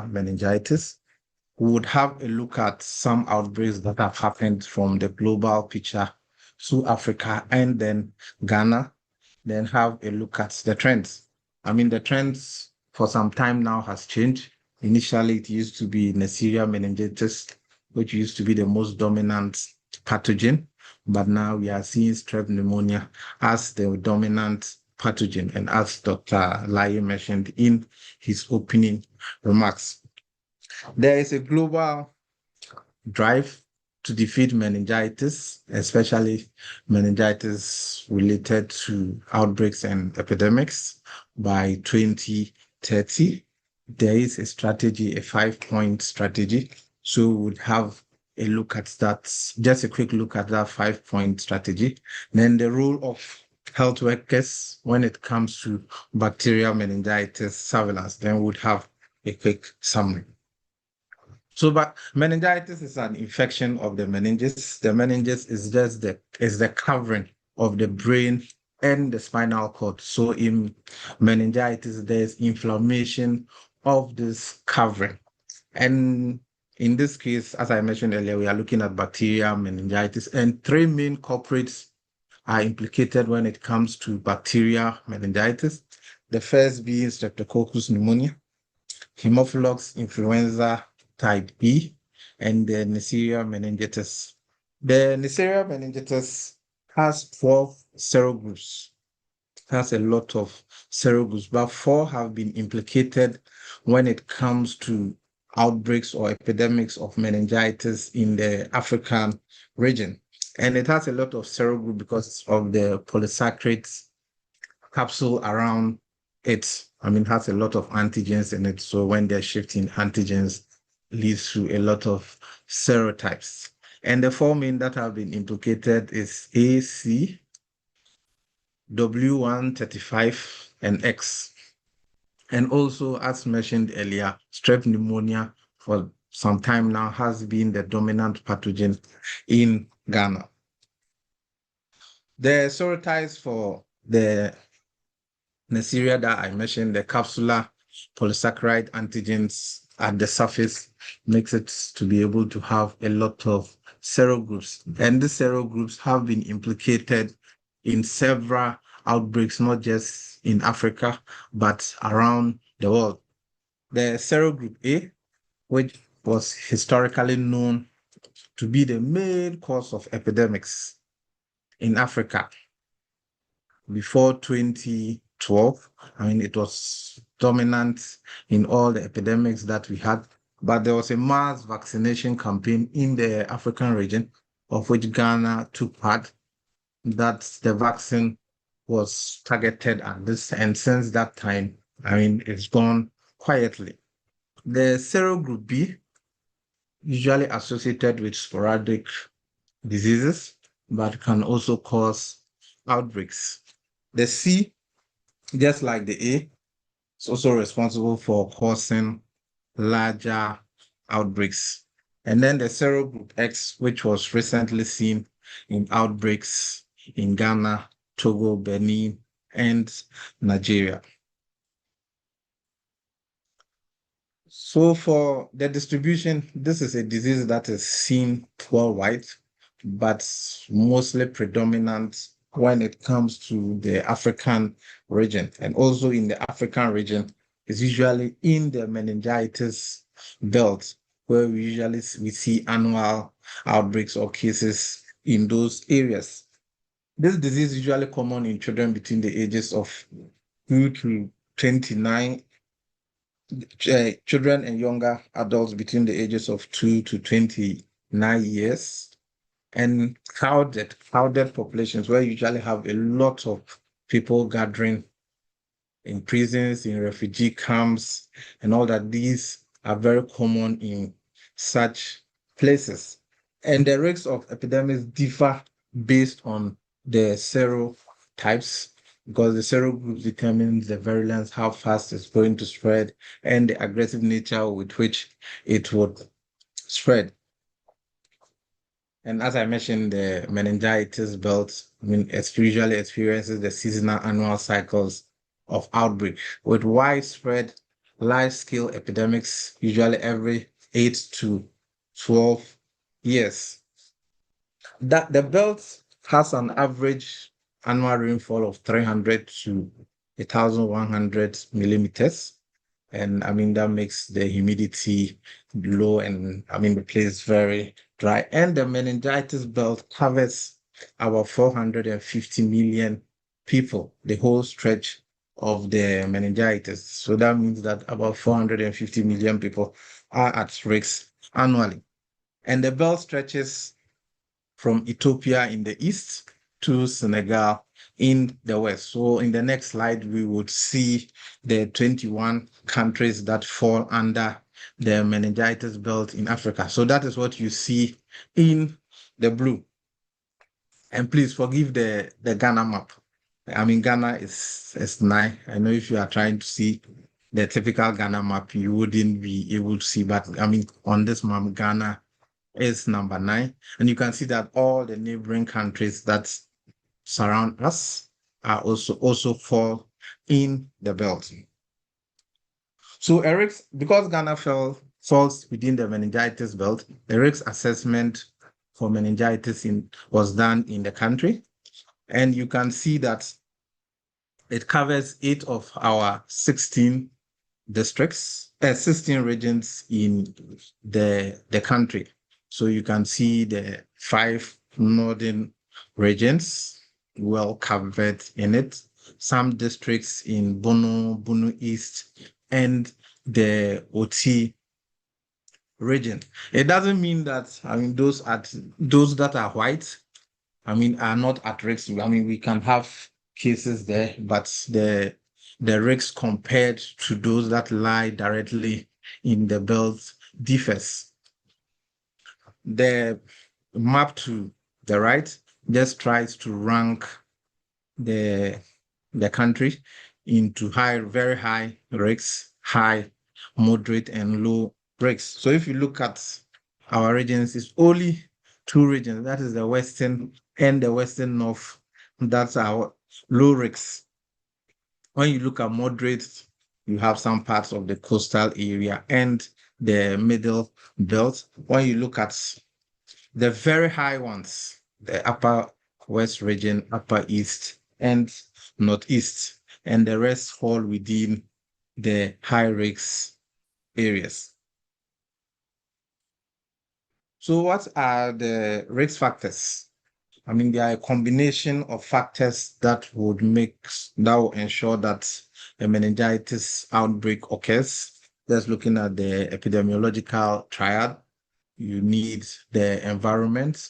meningitis. We would have a look at some outbreaks that have happened from the global picture to Africa and then Ghana, then have a look at the trends. I mean, the trends for some time now has changed. Initially, it used to be Neisseria meningitis, which used to be the most dominant pathogen, but now we are seeing strep pneumonia as the dominant pathogen, and as Dr. Lai mentioned in his opening remarks. There is a global drive to defeat meningitis, especially meningitis related to outbreaks and epidemics by 2030. There is a strategy, a 5-point strategy. So we would have a look at that, just a quick look at that 5-point strategy. Then the role of health workers when it comes to bacterial meningitis surveillance. Then we would have a quick summary. So, but meningitis is an infection of the meninges. The meninges is just the covering of the brain and the spinal cord. So, in meningitis, there's inflammation of this covering. And in this case, as I mentioned earlier, we are looking at bacterial meningitis, and three main culprits are implicated when it comes to bacterial meningitis. The first being Streptococcus pneumonia, Haemophilus influenza type B, and the Neisseria meningitis. The Neisseria meningitis has 12 serogroups. Has a lot of serogroups, but 4 have been implicated when it comes to outbreaks or epidemics of meningitis in the African region. And it has a lot of serogroup because of the polysaccharides capsule around it. I mean, it has a lot of antigens in it. So when they're shifting antigens, leads to a lot of serotypes. And the 4 main that have been implicated is A, C, W135, and X. And also, as mentioned earlier, strep pneumonia for some time now has been the dominant pathogen in Ghana. The serotypes for the Neisseria that I mentioned, the capsular polysaccharide antigens at the surface, makes it to be able to have a lot of serogroups. And the serogroups have been implicated in several outbreaks, not just in Africa, but around the world. The serogroup A, which was historically known to be the main cause of epidemics in Africa before 2012. I mean, it was dominant in all the epidemics that we had, but there was a mass vaccination campaign in the African region, of which Ghana took part, that the vaccine was targeted at this, and since that time, I mean, it's gone quietly. The serogroup B, usually associated with sporadic diseases, but can also cause outbreaks. The C, just like the A, is also responsible for causing larger outbreaks. And then the serogroup X, which was recently seen in outbreaks in Ghana, Togo, Benin, and Nigeria. So for the distribution, this is a disease that is seen worldwide, but mostly predominant when it comes to the African region. And also in the African region, it's usually in the meningitis belt, where we see annual outbreaks or cases in those areas. This disease is usually common in children between the ages of 2 to 29, children and younger adults between the ages of 2 to 29 years, and crowded populations where you usually have a lot of people gathering in prisons, in refugee camps, and all that. These are very common in such places. And the risks of epidemics differ based on the serotypes, because the serogroups determines the virulence, how fast it's going to spread, and the aggressive nature with which it would spread. And as I mentioned, the meningitis belt, I mean, it usually experiences the seasonal annual cycles of outbreak with widespread large-scale epidemics, usually every 8 to 12 years. That the belt has an average annual rainfall of 300 to 1,100 millimeters. And I mean, that makes the humidity low and I mean, the place very dry. And the meningitis belt covers about 450 million people, the whole stretch of the meningitis. So that means that about 450 million people are at risk annually. And the belt stretches from Ethiopia in the east to Senegal in the west. So in the next slide, we would see the 21 countries that fall under the meningitis belt in Africa. So that is what you see in the blue. And please forgive the Ghana map. I mean, Ghana is nine. I know if you are trying to see the typical Ghana map, you wouldn't be able to see. But I mean, on this map, Ghana is number 9. And you can see that all the neighboring countries that surround us are also fall in the belt. So Eric's, because Ghana falls within the meningitis belt, Eric's assessment for meningitis was done in the country. And you can see that it covers 8 of our 16 districts, 16 regions in the country. So you can see the 5 northern regions well covered in it. Some districts in Bono East, and the OT region. It doesn't mean that, I mean, those that are white, I mean, are not at risk. I mean, we can have cases there, but the risk compared to those that lie directly in the belt differs. The map to the right just tries to rank the country into very high risks, high, moderate, and low risks. So if you look at our regions, it's only 2 regions. That is the Western and the Western North. That's our low risks. When you look at moderate, you have some parts of the coastal area and the middle belt. When you look at the very high ones, the upper west region, upper east, and northeast, and the rest fall within the high risk areas. So what are the risk factors? I mean, there are a combination of factors that will ensure that a meningitis outbreak occurs. Just looking at the epidemiological triad, you need the environment,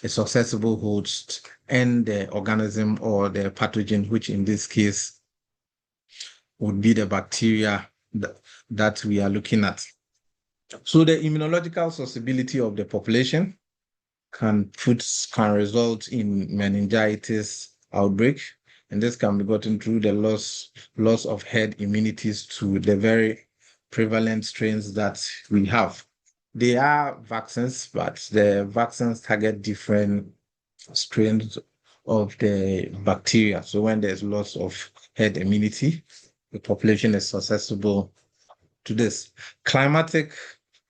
a susceptible host, and the organism or the pathogen, which in this case would be the bacteria that we are looking at. So the immunological susceptibility of the population can result in meningitis outbreak, and this can be gotten through the loss of herd immunities to the very prevalent strains that we have. There are vaccines, but the vaccines target different strains of the bacteria. So when there's loss of herd immunity, the population is susceptible to this. Climatic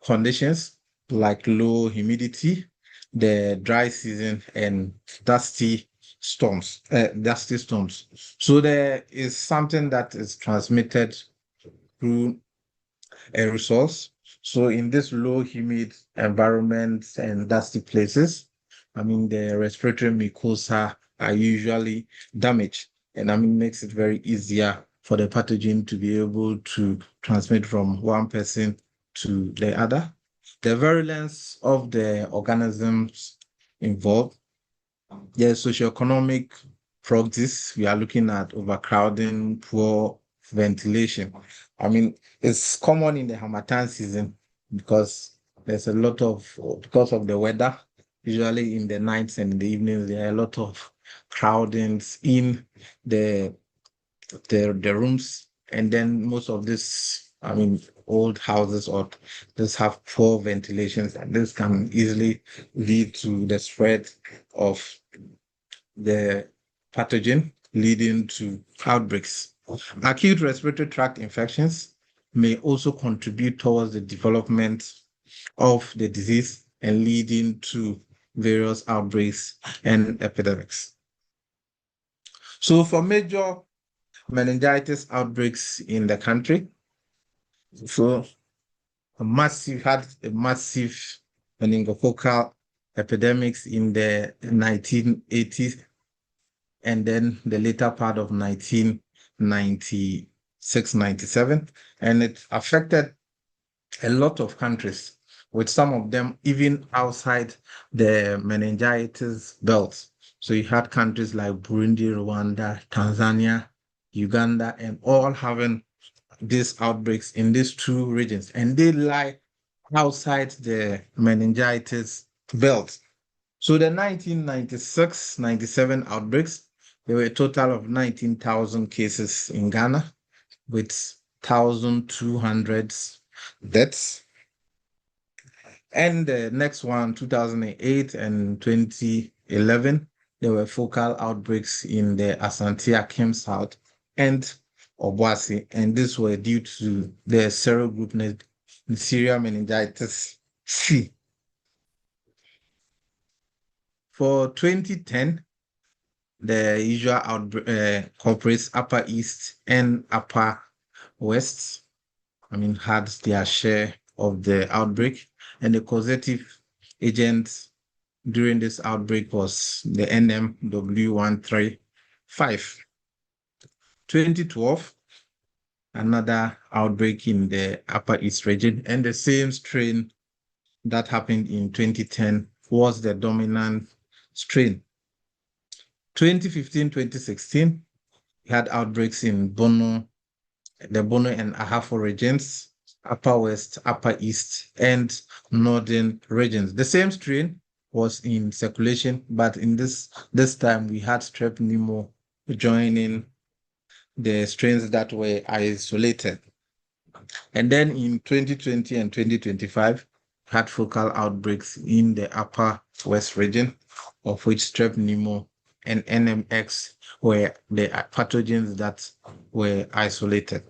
conditions like low humidity, the dry season, and dusty storms. So there is something that is transmitted through aerosols. So in this low humid environments and dusty places, I mean, the respiratory mucosa are usually damaged, and I mean, makes it very easier for the pathogen to be able to transmit from one person to the other. The virulence of the organisms involved, the socioeconomic proxies, we are looking at overcrowding, poor ventilation. I mean, it's common in the Harmattan season because there's a lot of, because of the weather, usually in the nights and in the evenings, there are a lot of crowdings in the rooms. And then most of this, I mean, old houses or just have poor ventilations, and this can easily lead to the spread of the pathogen, leading to outbreaks. Acute respiratory tract infections, may also contribute towards the development of the disease and leading to various outbreaks and epidemics. So for major meningitis outbreaks in the country, so had a massive meningococcal epidemics in the 1980s and then the later part of 1996, 97, and it affected a lot of countries, with some of them even outside the meningitis belt. So you had countries like Burundi, Rwanda, Tanzania, Uganda, and all having these outbreaks in these two regions, and they lie outside the meningitis belt. So the 1996-97 outbreaks, there were a total of 19,000 cases in Ghana with 1,200 deaths. And the next one, 2008 and 2011, there were focal outbreaks in the Asante Akim South and Obuasi, and these were due to the serogroup Neisseria meningitis C. For 2010, the usual culprits, Upper East and Upper West, had their share of the outbreak, and the causative agent during this outbreak was the NMW135. 2012, another outbreak in the Upper East region, and the same strain that happened in 2010 was the dominant strain. 2015-2016, we had outbreaks in the Bono and Ahafo regions, Upper West, Upper East, and Northern regions. The same strain was in circulation, but in this time we had strep pneumo joining the strains that were isolated. And then in 2020 and 2025, had focal outbreaks in the Upper West region, of which strep pneumo and NMX were the pathogens that were isolated.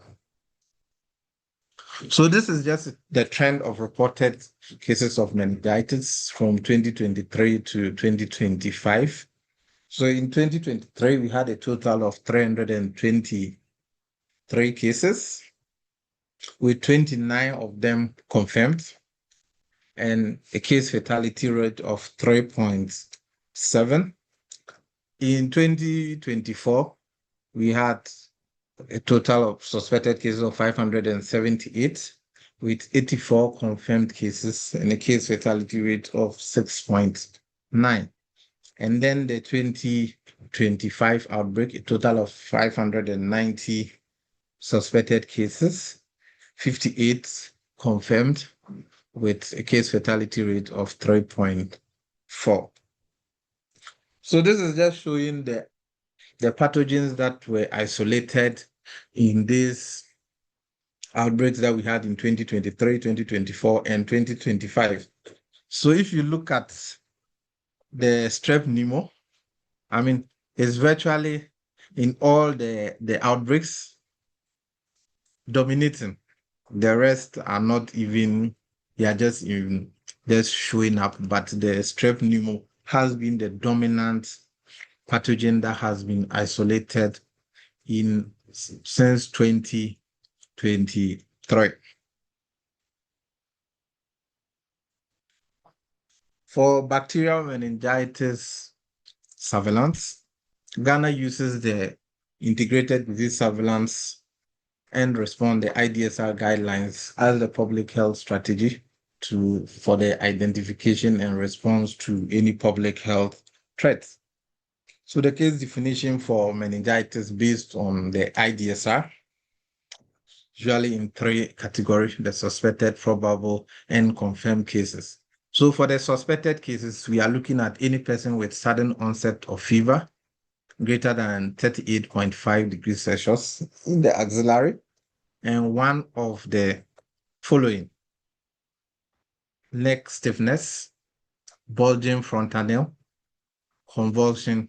So this is just the trend of reported cases of meningitis from 2023 to 2025. So in 2023, we had a total of 323 cases, with 29 of them confirmed, and a case fatality rate of 3.7. In 2024, we had a total of suspected cases of 578, with 84 confirmed cases and a case fatality rate of 6.9. And then the 2025 outbreak, a total of 590 suspected cases, 58 confirmed, with a case fatality rate of 3.4. So this is just showing the pathogens that were isolated in these outbreaks that we had in 2023, 2024, and 2025. So if you look at the strep pneumo, it's virtually in all the outbreaks dominating. The rest are not even, they are just showing up, but the strep pneumo has been the dominant pathogen that has been isolated since 2023. For bacterial meningitis surveillance, Ghana uses the Integrated Disease Surveillance and Response, the IDSR guidelines, as the public health strategy for the identification and response to any public health threats. So the case definition for meningitis based on the IDSR, usually in 3 categories: the suspected, probable, and confirmed cases. So for the suspected cases, we are looking at any person with sudden onset of fever greater than 38.5 degrees Celsius in the axillary, and one of the following: neck stiffness, bulging frontal nail, convulsion,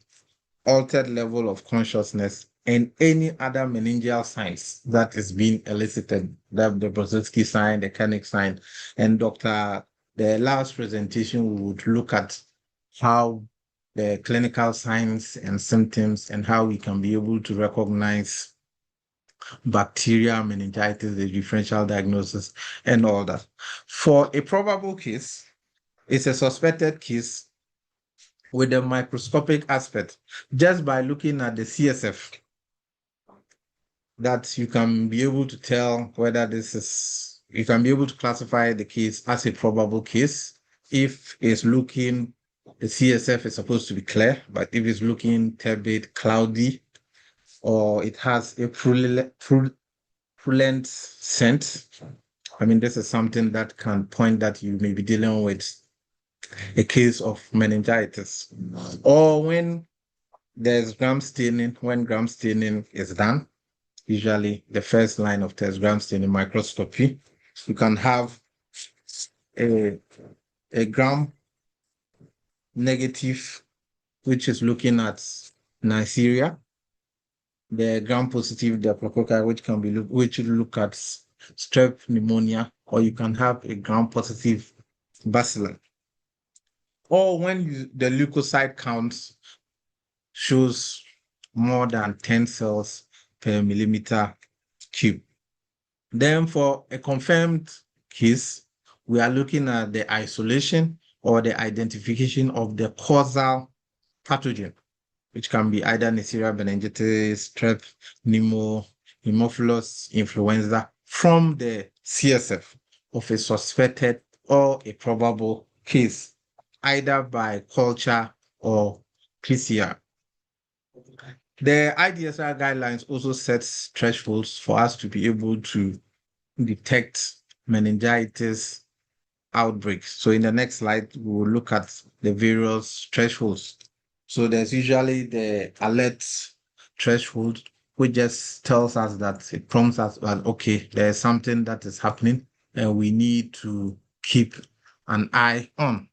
altered level of consciousness, and any other meningeal signs that is being elicited, that the Brzezinski sign, the Koenig sign, and the last presentation, we would look at how the clinical signs and symptoms and how we can be able to recognize bacterial meningitis, the differential diagnosis, and all that. For a probable case, it's a suspected case with a microscopic aspect, just by looking at the CSF, that you can be able to tell whether you can be able to classify the case as a probable case. If it's looking, the CSF is supposed to be clear, but if it's looking turbid, cloudy, or it has a purulent scent, I mean, this is something that can point that you may be dealing with a case of meningitis. Or when there's gram staining, when gram staining is done, usually the first line of test, gram staining microscopy, you can have a, a gram negative, which is looking at Neisseria, the gram positive Diplococci, which look at strep pneumonia, or you can have a gram positive bacillus. Or when the leukocyte count shows more than 10 cells per millimeter cube. Then for a confirmed case, we are looking at the isolation or the identification of the causal pathogen, which can be either Neisseria meningitis, strep, pneumo, Haemophilus influenza, from the CSF of a suspected or a probable case, either by culture or PCR. The IDSR guidelines also sets thresholds for us to be able to detect meningitis outbreaks. So in the next slide, we will look at the various thresholds. So there's usually the alert threshold, which just tells us that it prompts us that, okay, there's something that is happening and we need to keep an eye on.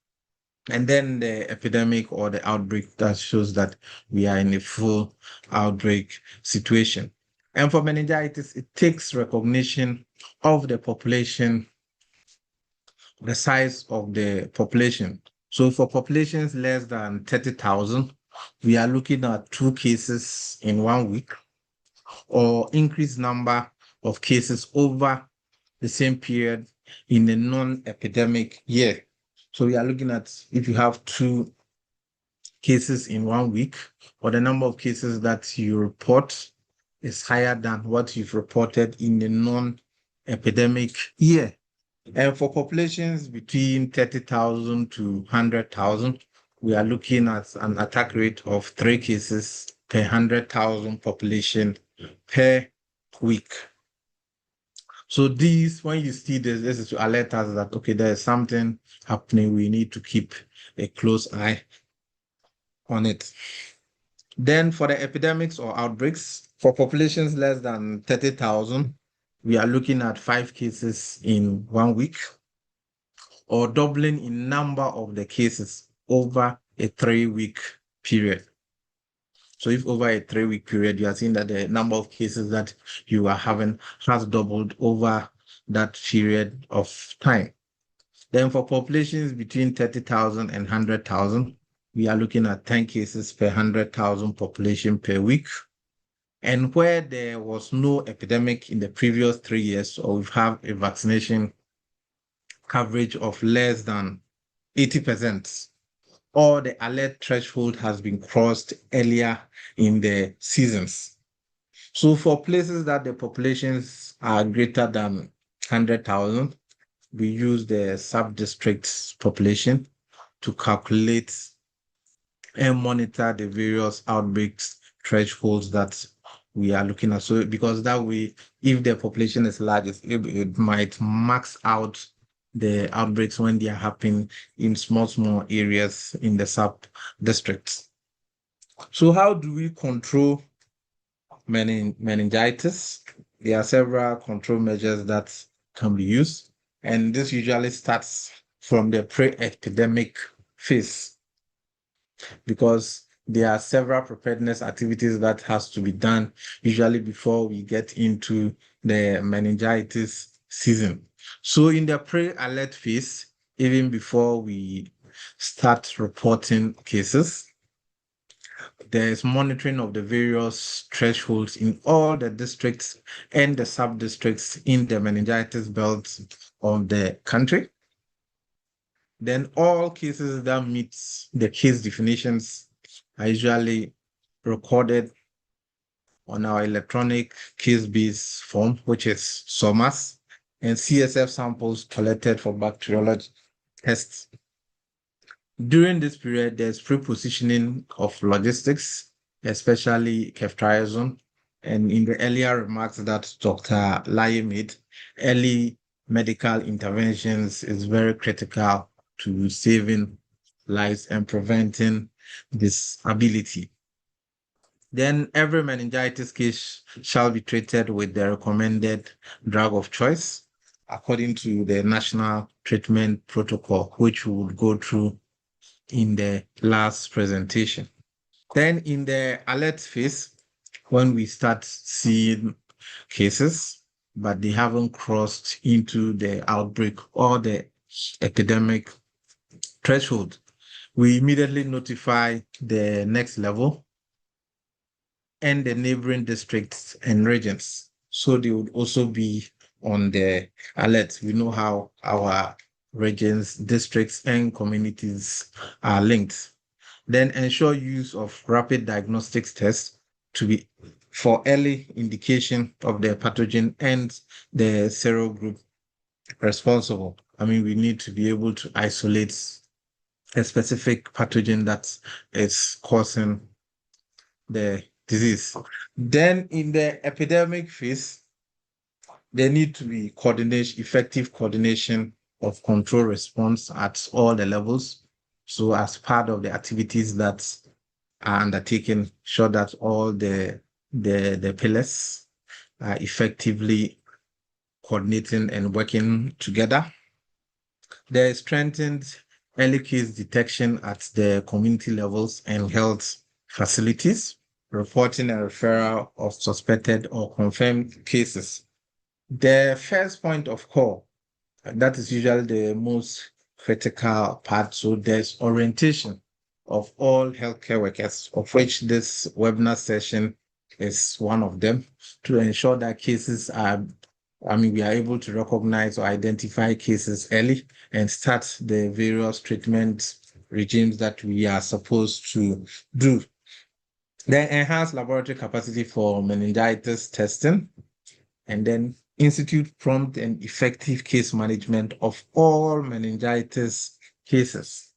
And then the epidemic or the outbreak, that shows that we are in a full outbreak situation. And for meningitis, it takes recognition of the population, the size of the population. So for populations less than 30,000, we are looking at 2 cases in 1 week, or increased number of cases over the same period in a non-epidemic year. So we are looking at, if you have 2 cases in 1 week, or the number of cases that you report is higher than what you've reported in the non-epidemic year. And for populations between 30,000 to 100,000, we are looking at an attack rate of 3 cases per 100,000 population per week. So these, when you see this is to alert us that, okay, there is something happening. We need to keep a close eye on it. Then for the epidemics or outbreaks, for populations less than 30,000, we are looking at 5 cases in 1 week, or doubling in number of the cases over a 3-week period. So if over a 3-week period, you are seeing that the number of cases that you are having has doubled over that period of time. Then for populations between 30,000 and 100,000, we are looking at 10 cases per 100,000 population per week. And where there was no epidemic in the previous 3 years, or we have a vaccination coverage of less than 80%, or the alert threshold has been crossed earlier in the seasons. So for places that the populations are greater than 100,000, we use the sub-district population to calculate and monitor the various outbreaks thresholds that we are looking at. So because that way, if the population is large, it might max out the outbreaks when they are happening in small areas in the sub-districts. So how do we control meningitis? There are several control measures that can be used, and this usually starts from the pre-epidemic phase, because there are several preparedness activities that has to be done usually before we get into the meningitis season. So in the pre-alert phase, even before we start reporting cases, there is monitoring of the various thresholds in all the districts and the sub-districts in the meningitis belt of the country. Then all cases that meet the case definitions are usually recorded on our electronic case-based form, which is SOMAS, and CSF samples collected for bacteriology tests. During this period, there's pre-positioning of logistics, especially ceftriaxone. And in the earlier remarks that Dr. Lai made, early medical interventions is very critical to saving lives and preventing disability. Then every meningitis case shall be treated with the recommended drug of choice according to the national treatment protocol, which we would go through in the last presentation. Then in the alert phase, when we start seeing cases, but they haven't crossed into the outbreak or the epidemic threshold, we immediately notify the next level and the neighboring districts and regions. So they would also be on the alert. We know how our regions, districts, and communities are linked. Then ensure use of rapid diagnostics tests to be for early indication of the pathogen and the serogroup responsible. I mean, we need to be able to isolate a specific pathogen that is causing the disease. Then in the epidemic phase, there need to be effective coordination of control response at all the levels. So as part of the activities that are undertaken, sure that all the pillars are effectively coordinating and working together. There is strengthened early case detection at the community levels and health facilities, reporting and referral of suspected or confirmed cases. The first point of call, that is usually the most critical part. So there's orientation of all healthcare workers, of which this webinar session is one of them, to ensure that cases are, we are able to recognize or identify cases early and start the various treatment regimes that we are supposed to do. Then enhance laboratory capacity for meningitis testing, and then institute prompt and effective case management of all meningitis cases.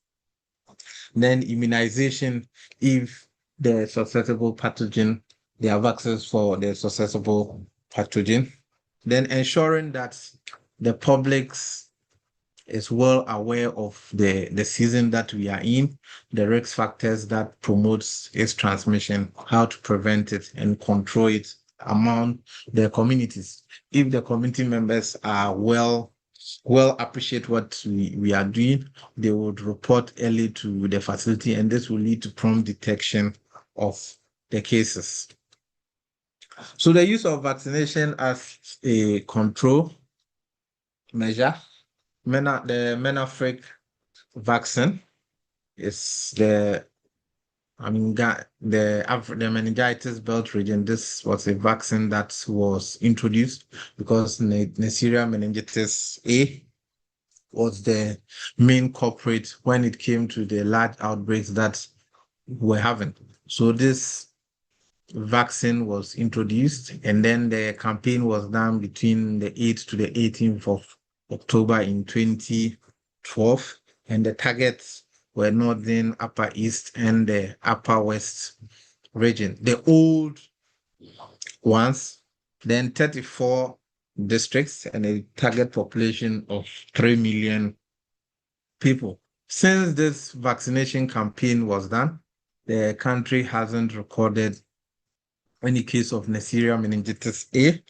Then immunization if the susceptible pathogen, there are vaccines for the susceptible pathogen. Then ensuring that the public is well aware of the season that we are in, the risk factors that promotes its transmission, how to prevent it and control it among the communities. If the community members are well appreciate what we are doing, they would report early to the facility, and this will lead to prompt detection of the cases. So the use of vaccination as a control measure, the Menafric vaccine is the meningitis belt region. This was a vaccine that was introduced because Neisseria meningitis A was the main culprit when it came to the large outbreaks that we're having. So this vaccine was introduced, and then the campaign was done between the 8th to the 18th of October in 2012, and the targets were Northern, Upper East, and the Upper West region. The old ones, then 34 districts and a target population of 3 million people. Since this vaccination campaign was done, the country hasn't recorded any case of Neisseria meningitis A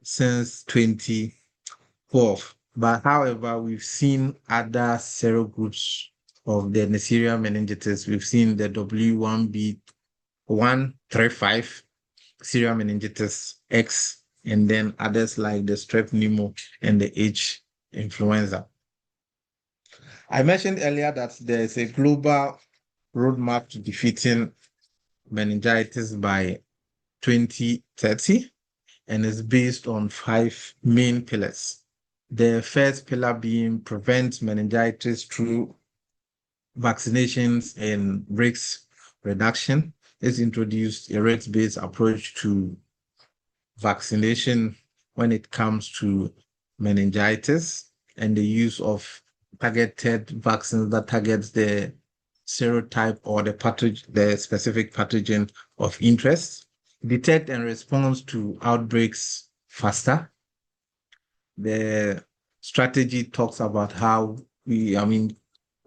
since 2012. But however, we've seen other serogroups of the Neisseria meningitis. We've seen the W1B135 serial meningitis X, and then others like the strep pneumo and the H influenza. I mentioned earlier that there is a global roadmap to defeating meningitis by 2030, and is based on 5 main pillars. The first pillar being prevent meningitis through vaccinations and risk reduction. It's introduced a risk-based approach to vaccination when it comes to meningitis, and the use of targeted vaccines that targets the serotype or the specific pathogen of interest, detect and respond to outbreaks faster. The strategy talks about how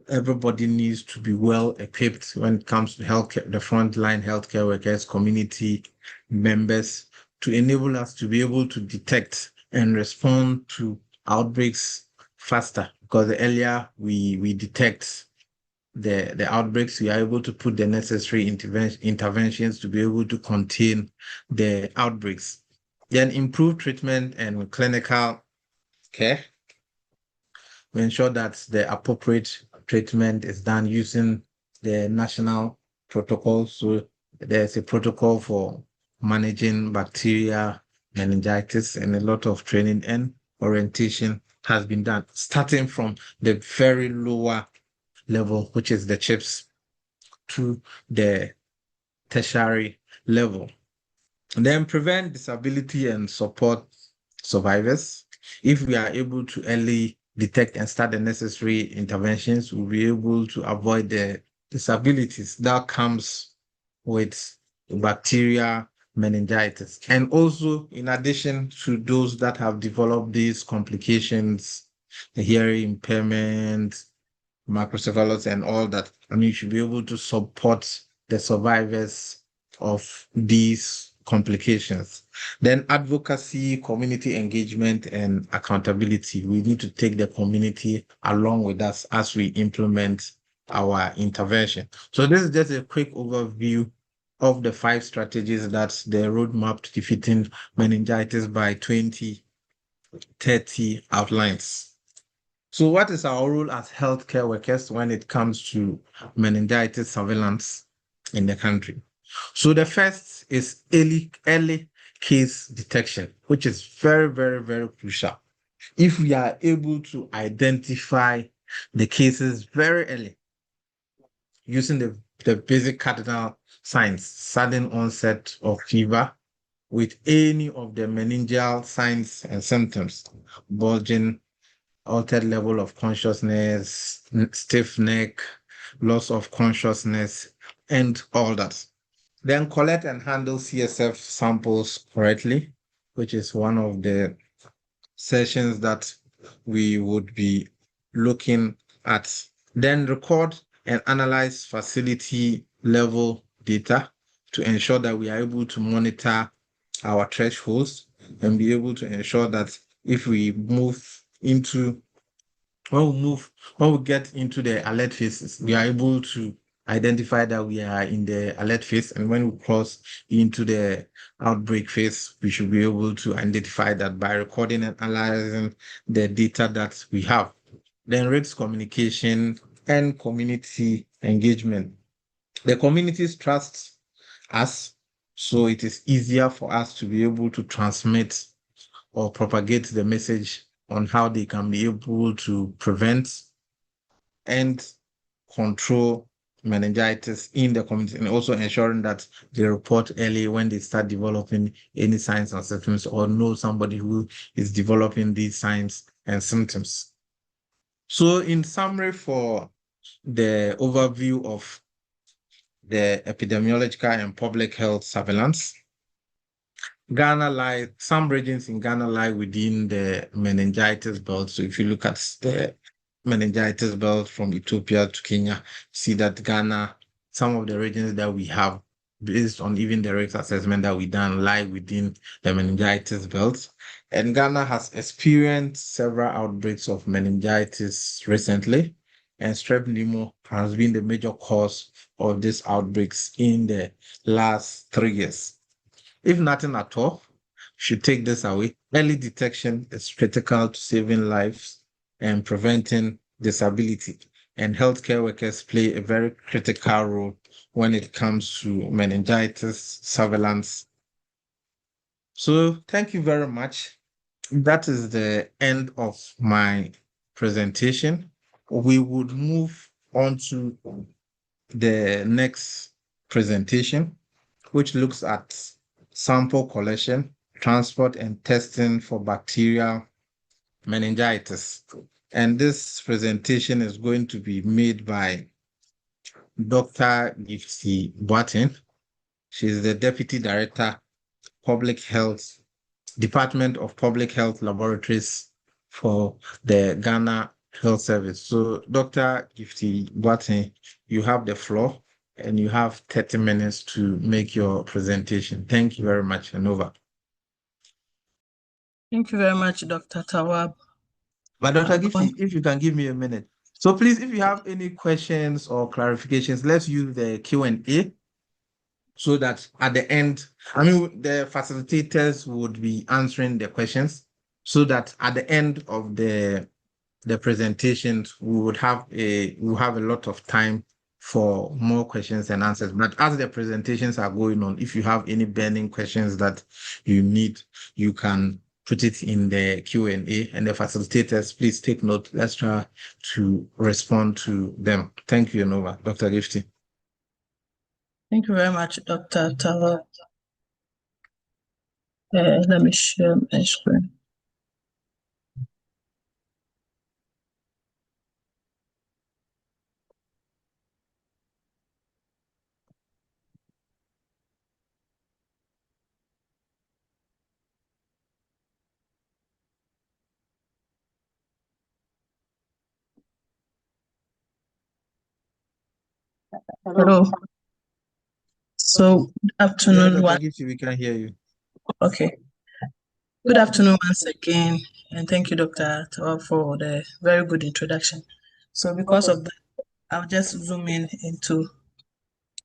everybody needs to be well equipped when it comes to healthcare, the frontline healthcare workers, community members, to enable us to be able to detect and respond to outbreaks faster. Because the earlier we detect the outbreaks, we are able to put the necessary interventions to be able to contain the outbreaks. Then improve treatment and clinical care. We ensure that the appropriate treatment is done using the national protocol. So there's a protocol for managing bacteria, meningitis, and a lot of training and orientation has been done, starting from the very lower level, which is the chips, to the tertiary level. And then prevent disability and support survivors. If we are able to early detect and start the necessary interventions, we'll be able to avoid the disabilities that comes with bacteria meningitis. And also, in addition to those that have developed these complications, the hearing impairment, microcephalus, and all that, you should be able to support the survivors of these complications. Then advocacy, community engagement, and accountability. We need to take the community along with us as we implement our intervention. So this is just a quick overview of the 5 strategies that the roadmap to defeating meningitis by 2030 outlines. So what is our role as healthcare workers when it comes to meningitis surveillance in the country? So the first is early case detection, which is very, very, very crucial. If we are able to identify the cases very early, using the basic cardinal signs, sudden onset of fever, with any of the meningeal signs and symptoms, bulging, altered level of consciousness, stiff neck, loss of consciousness, and all that. Then collect and handle CSF samples correctly, which is one of the sessions that we would be looking at. Then record and analyze facility level data to ensure that we are able to monitor our thresholds and be able to ensure that if we move into when we get into the alert phases, we are able to identify that we are in the alert phase, and when we cross into the outbreak phase, we should be able to identify that by recording and analyzing the data that we have. Then risk communication and community engagement. The communities trust us, so it is easier for us to be able to transmit or propagate the message on how they can be able to prevent and control meningitis in the community, and also ensuring that they report early when they start developing any signs and symptoms, or know somebody who is developing these signs and symptoms. So in summary, for the overview of the epidemiological and public health surveillance, some regions in Ghana lie within the meningitis belt. So if you look at the meningitis belt from Ethiopia to Kenya, see that Ghana, some of the regions that we have, based on even the risk assessment that we done, lie within the meningitis belt. And Ghana has experienced several outbreaks of meningitis recently. and strep pneumo has been the major cause of these outbreaks in the last 3 years. If nothing at all, should take this away. Early detection is critical to saving lives and preventing disability. And healthcare workers play a very critical role when it comes to meningitis surveillance. So thank you very much. That is the end of my presentation. We would move on to the next presentation, which looks at sample collection, transport, and testing for bacterial meningitis. And this presentation is going to be made by Dr. Gifty Boateng. She's the Deputy Director, Public Health, Department of Public Health Laboratories for the Ghana Health Service. So, Dr. Gifty Boateng, you have the floor and you have 30 minutes to make your presentation. Thank you very much, and over. Thank you very much, Dr. Tawab. But Dr. Gifty, if you can give me a minute. So please, if you have any questions or clarifications, let's use the Q&A so that at the end, the facilitators would be answering the questions so that at the end of the presentations, we will have a lot of time for more questions and answers. But as the presentations are going on, if you have any burning questions that you need, you can put it in the Q&A, and the facilitators, please take note. Let's try to respond to them. Thank you, Nova. Dr. Gifty. Thank you very much, Dr. Tawab. Let me share my screen. Hello. So, good afternoon. Yeah, Dr. Gifty, we can hear you. Okay. Good afternoon once again, and thank you, Dr. Tawab, for the very good introduction. So, because of that, I'll just zoom in into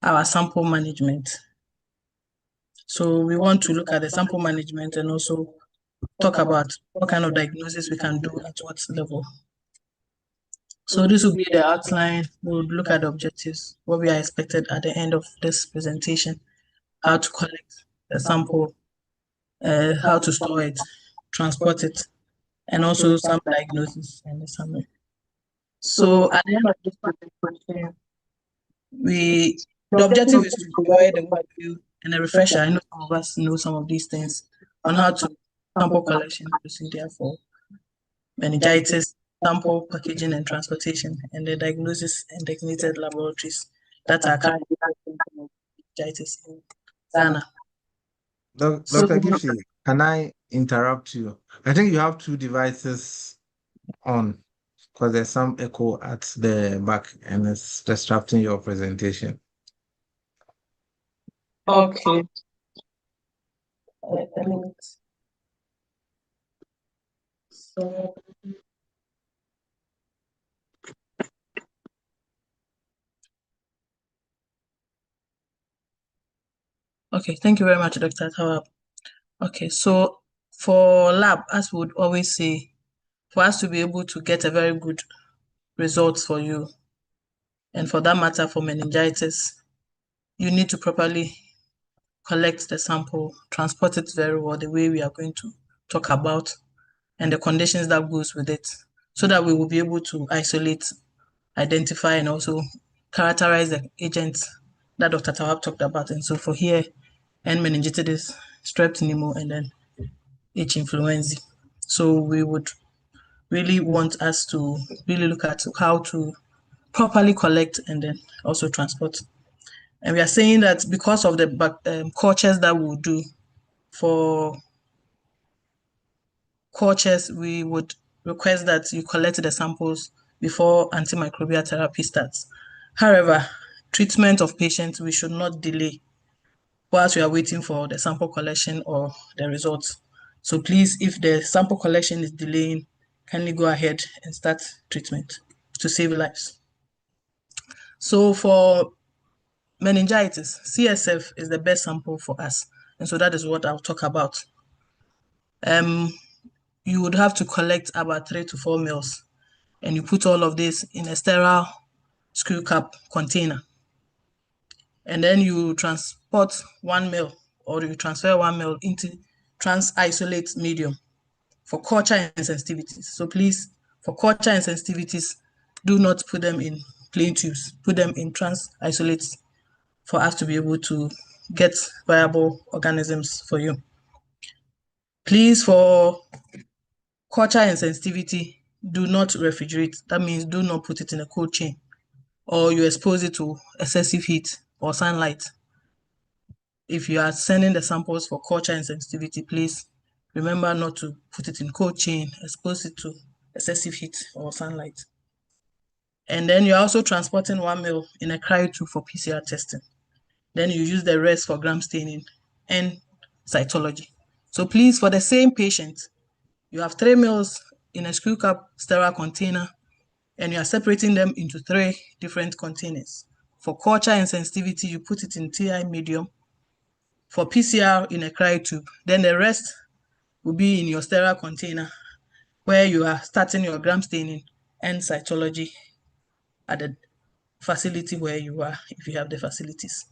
our sample management. So, we want to look at the sample management and also talk about what kind of diagnosis we can do at what level. So this will be the outline. We'll look at the objectives, what we are expected at the end of this presentation, how to collect the sample, how to store it, transport it, and also some diagnosis and the summary. So at the end of this presentation, the objective is to provide an overview and a refresher. I know some of us know some of these things on how to sample collection procedure for meningitis, sample packaging and transportation, and the diagnosis and designated laboratories that are currently meningitis in Ghana. Dr. Gifty, can I interrupt you? I think you have two devices on because there's some echo at the back and it's disrupting your presentation. Okay. So, okay, thank you very much, Dr. Tawab. Okay, so for lab, as we would always say, for us to be able to get a very good results for you, and for that matter, for meningitis, you need to properly collect the sample, transport it very well, the way we are going to talk about, and the conditions that goes with it, so that we will be able to isolate, identify, and also characterize the agents that Dr. Tawab talked about. And so for here, N meningitis, strep pneumo, and then H influenzae. So we would really want us to really look at how to properly collect and then also transport. And we are saying that because of the cultures that we'll do, for cultures, we would request that you collect the samples before antimicrobial therapy starts. However, treatment of patients, we should not delay whilst we are waiting for the sample collection or the results. So please, if the sample collection is delaying, kindly go ahead and start treatment to save lives. So for meningitis, CSF is the best sample for us. And so that is what I'll talk about. You would have to collect about 3 to 4 mils, and you put all of this in a sterile screw cap container. And then you transport 1 mil, or you transfer 1 mil into trans-isolate medium for culture and sensitivities. So please, for culture and sensitivities, do not put them in plain tubes. Put them in trans-isolates for us to be able to get viable organisms for you. Please, for culture and sensitivity, do not refrigerate. That means do not put it in a cold chain, or you expose it to excessive heat or sunlight. If you are sending the samples for culture and sensitivity, please remember not to put it in cold chain, expose it to excessive heat or sunlight. And then you're also transporting 1 mil in a cryo tube for PCR testing. Then you use the rest for gram staining and cytology. So please, for the same patient, you have 3 mils in a screw cap sterile container, and you are separating them into 3 different containers. For culture and sensitivity, you put it in TI medium. For PCR, in a cryo tube. Then the rest will be in your sterile container, where you are starting your gram staining and cytology at the facility where you are, if you have the facilities.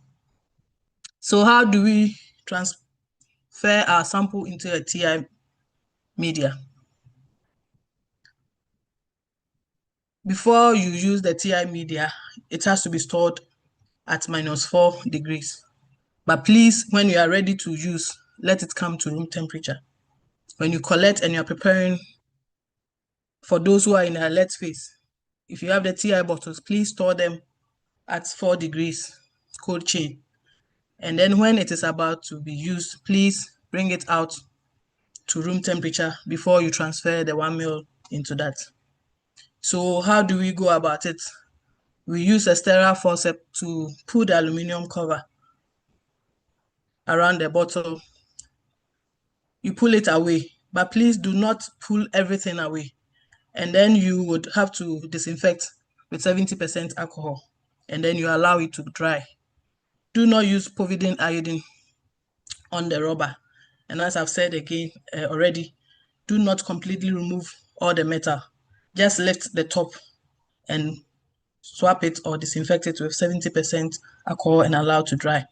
So how do we transfer our sample into a TI media? Before you use the TI media, it has to be stored at -4 degrees. But please, when you are ready to use, let it come to room temperature. When you collect and you're preparing, for those who are in a alert phase, if you have the TI bottles, please store them at 4 degrees cold chain. And then when it is about to be used, please bring it out to room temperature before you transfer the 1 mil into that. So how do we go about it? We use a sterile forceps to pull the aluminum cover around the bottle. You pull it away, but please do not pull everything away. And then you would have to disinfect with 70% alcohol, and then you allow it to dry. Do not use povidone iodine on the rubber. And as I've said again already, do not completely remove all the metal. Just lift the top and swap it or disinfect it with 70% alcohol and allow to dry.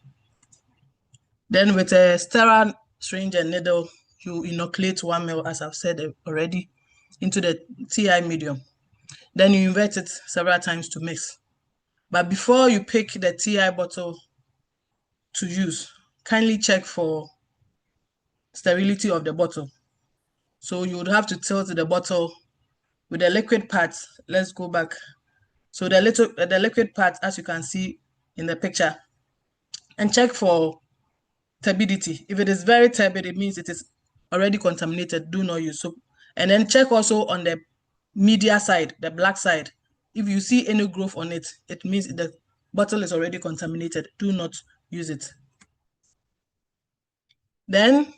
Then with a sterile syringe and needle, you inoculate 1 mil, as I've said already, into the TI medium. Then you invert it several times to mix. But before you pick the TI bottle to use, kindly check for sterility of the bottle. So you would have to tilt the bottle with the liquid parts. Let's go back. So the liquid parts, as you can see in the picture, and check for turbidity. If it is very turbid, it means it is already contaminated. Do not use. So, and then check also on the media side, the black side. If you see any growth on it, it means the bottle is already contaminated. Do not use it. Then,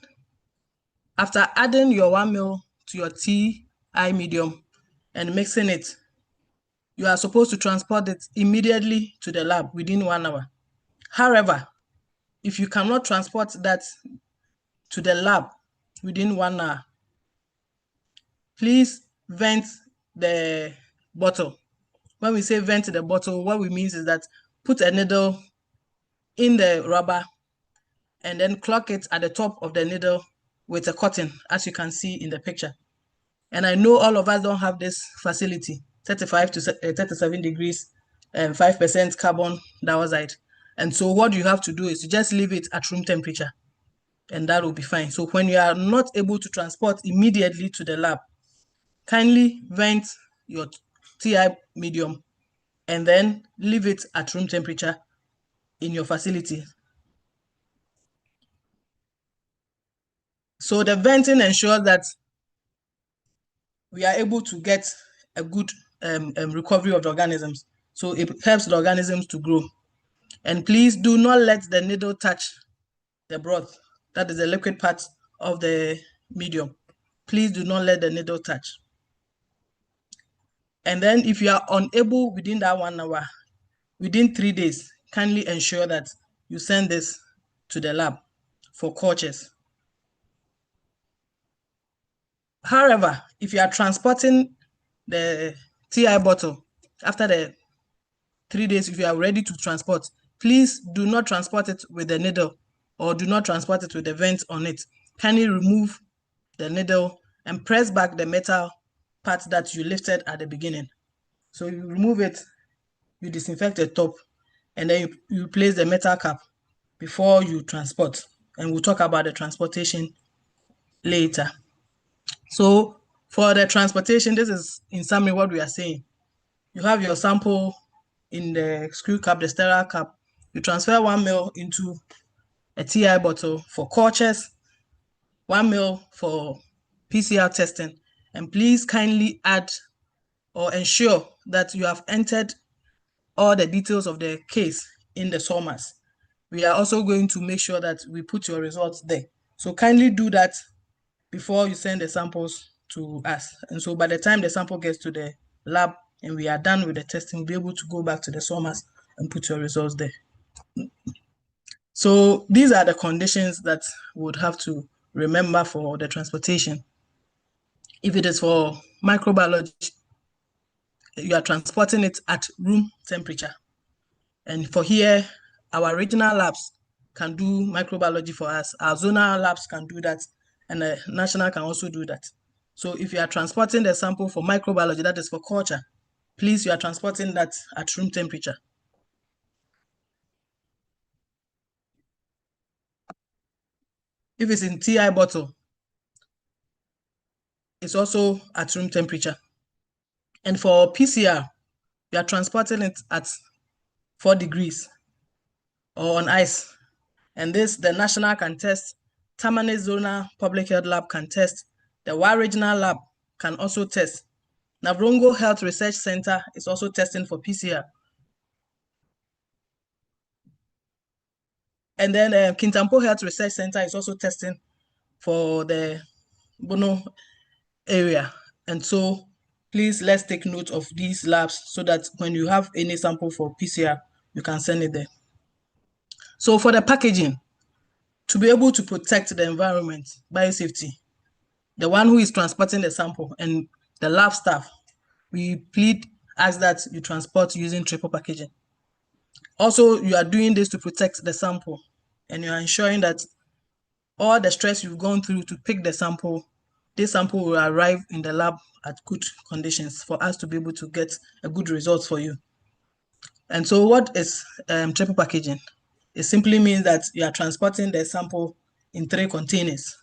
after adding your 1 mil to your TI medium and mixing it, you are supposed to transport it immediately to the lab within 1 hour. However, if you cannot transport that to the lab within 1 hour, please vent the bottle. When we say vent the bottle, what we mean is that put a needle in the rubber and then clock it at the top of the needle with a cotton, as you can see in the picture. And I know all of us don't have this facility, 35 to 37 degrees and 5% carbon dioxide. And so what you have to do is to just leave it at room temperature, and that will be fine. So when you are not able to transport immediately to the lab, kindly vent your TI medium and then leave it at room temperature in your facility. So the venting ensures that we are able to get a good recovery of the organisms. So it helps the organisms to grow. And please do not let the needle touch the broth. That is the liquid part of the medium. Please do not let the needle touch. And then if you are unable within that 1 hour, within 3 days, kindly ensure that you send this to the lab for cultures. However, if you are transporting the TI bottle after the 3 days, if you are ready to transport, please do not transport it with the needle or do not transport it with the vent on it. Kindly remove the needle and press back the metal part that you lifted at the beginning. So you remove it, you disinfect the top, and then you place the metal cap before you transport. And we'll talk about the transportation later. So for the transportation, this is in summary what we are saying. You have your sample in the screw cap, the sterile cap. You transfer 1 ml into a TI bottle for cultures, 1 ml for PCR testing, and please kindly add or ensure that you have entered all the details of the case in the SORMAS. We are also going to make sure that we put your results there. So kindly do that before you send the samples to us. And so by the time the sample gets to the lab and we are done with the testing, we'll be able to go back to the SORMAS and put your results there. So these are the conditions that we would have to remember for the transportation. If it is for microbiology, you are transporting it at room temperature. And for here, our regional labs can do microbiology for us. Our zonal labs can do that, and the national can also do that. So if you are transporting the sample for microbiology, that is for culture, please, you are transporting that at room temperature. If it's in TI bottle, it's also at room temperature. And for PCR, you are transporting it at 4 degrees or on ice. And this, the national can test, Tamale Zonal Public Health Lab can test, the WA Regional Lab can also test. Navrongo Health Research Center is also testing for PCR. And then Kintampo Health Research Center is also testing for the Bono area. And so please, let's take note of these labs so that when you have any sample for PCR, you can send it there. So for the packaging, to be able to protect the environment, biosafety, the one who is transporting the sample and the lab staff, we ask that you transport using triple packaging. Also, you are doing this to protect the sample and you are ensuring that all the stress you've gone through to pick the sample, this sample will arrive in the lab at good conditions for us to be able to get a good result for you. And so what is triple packaging? It simply means that you are transporting the sample in 3 containers.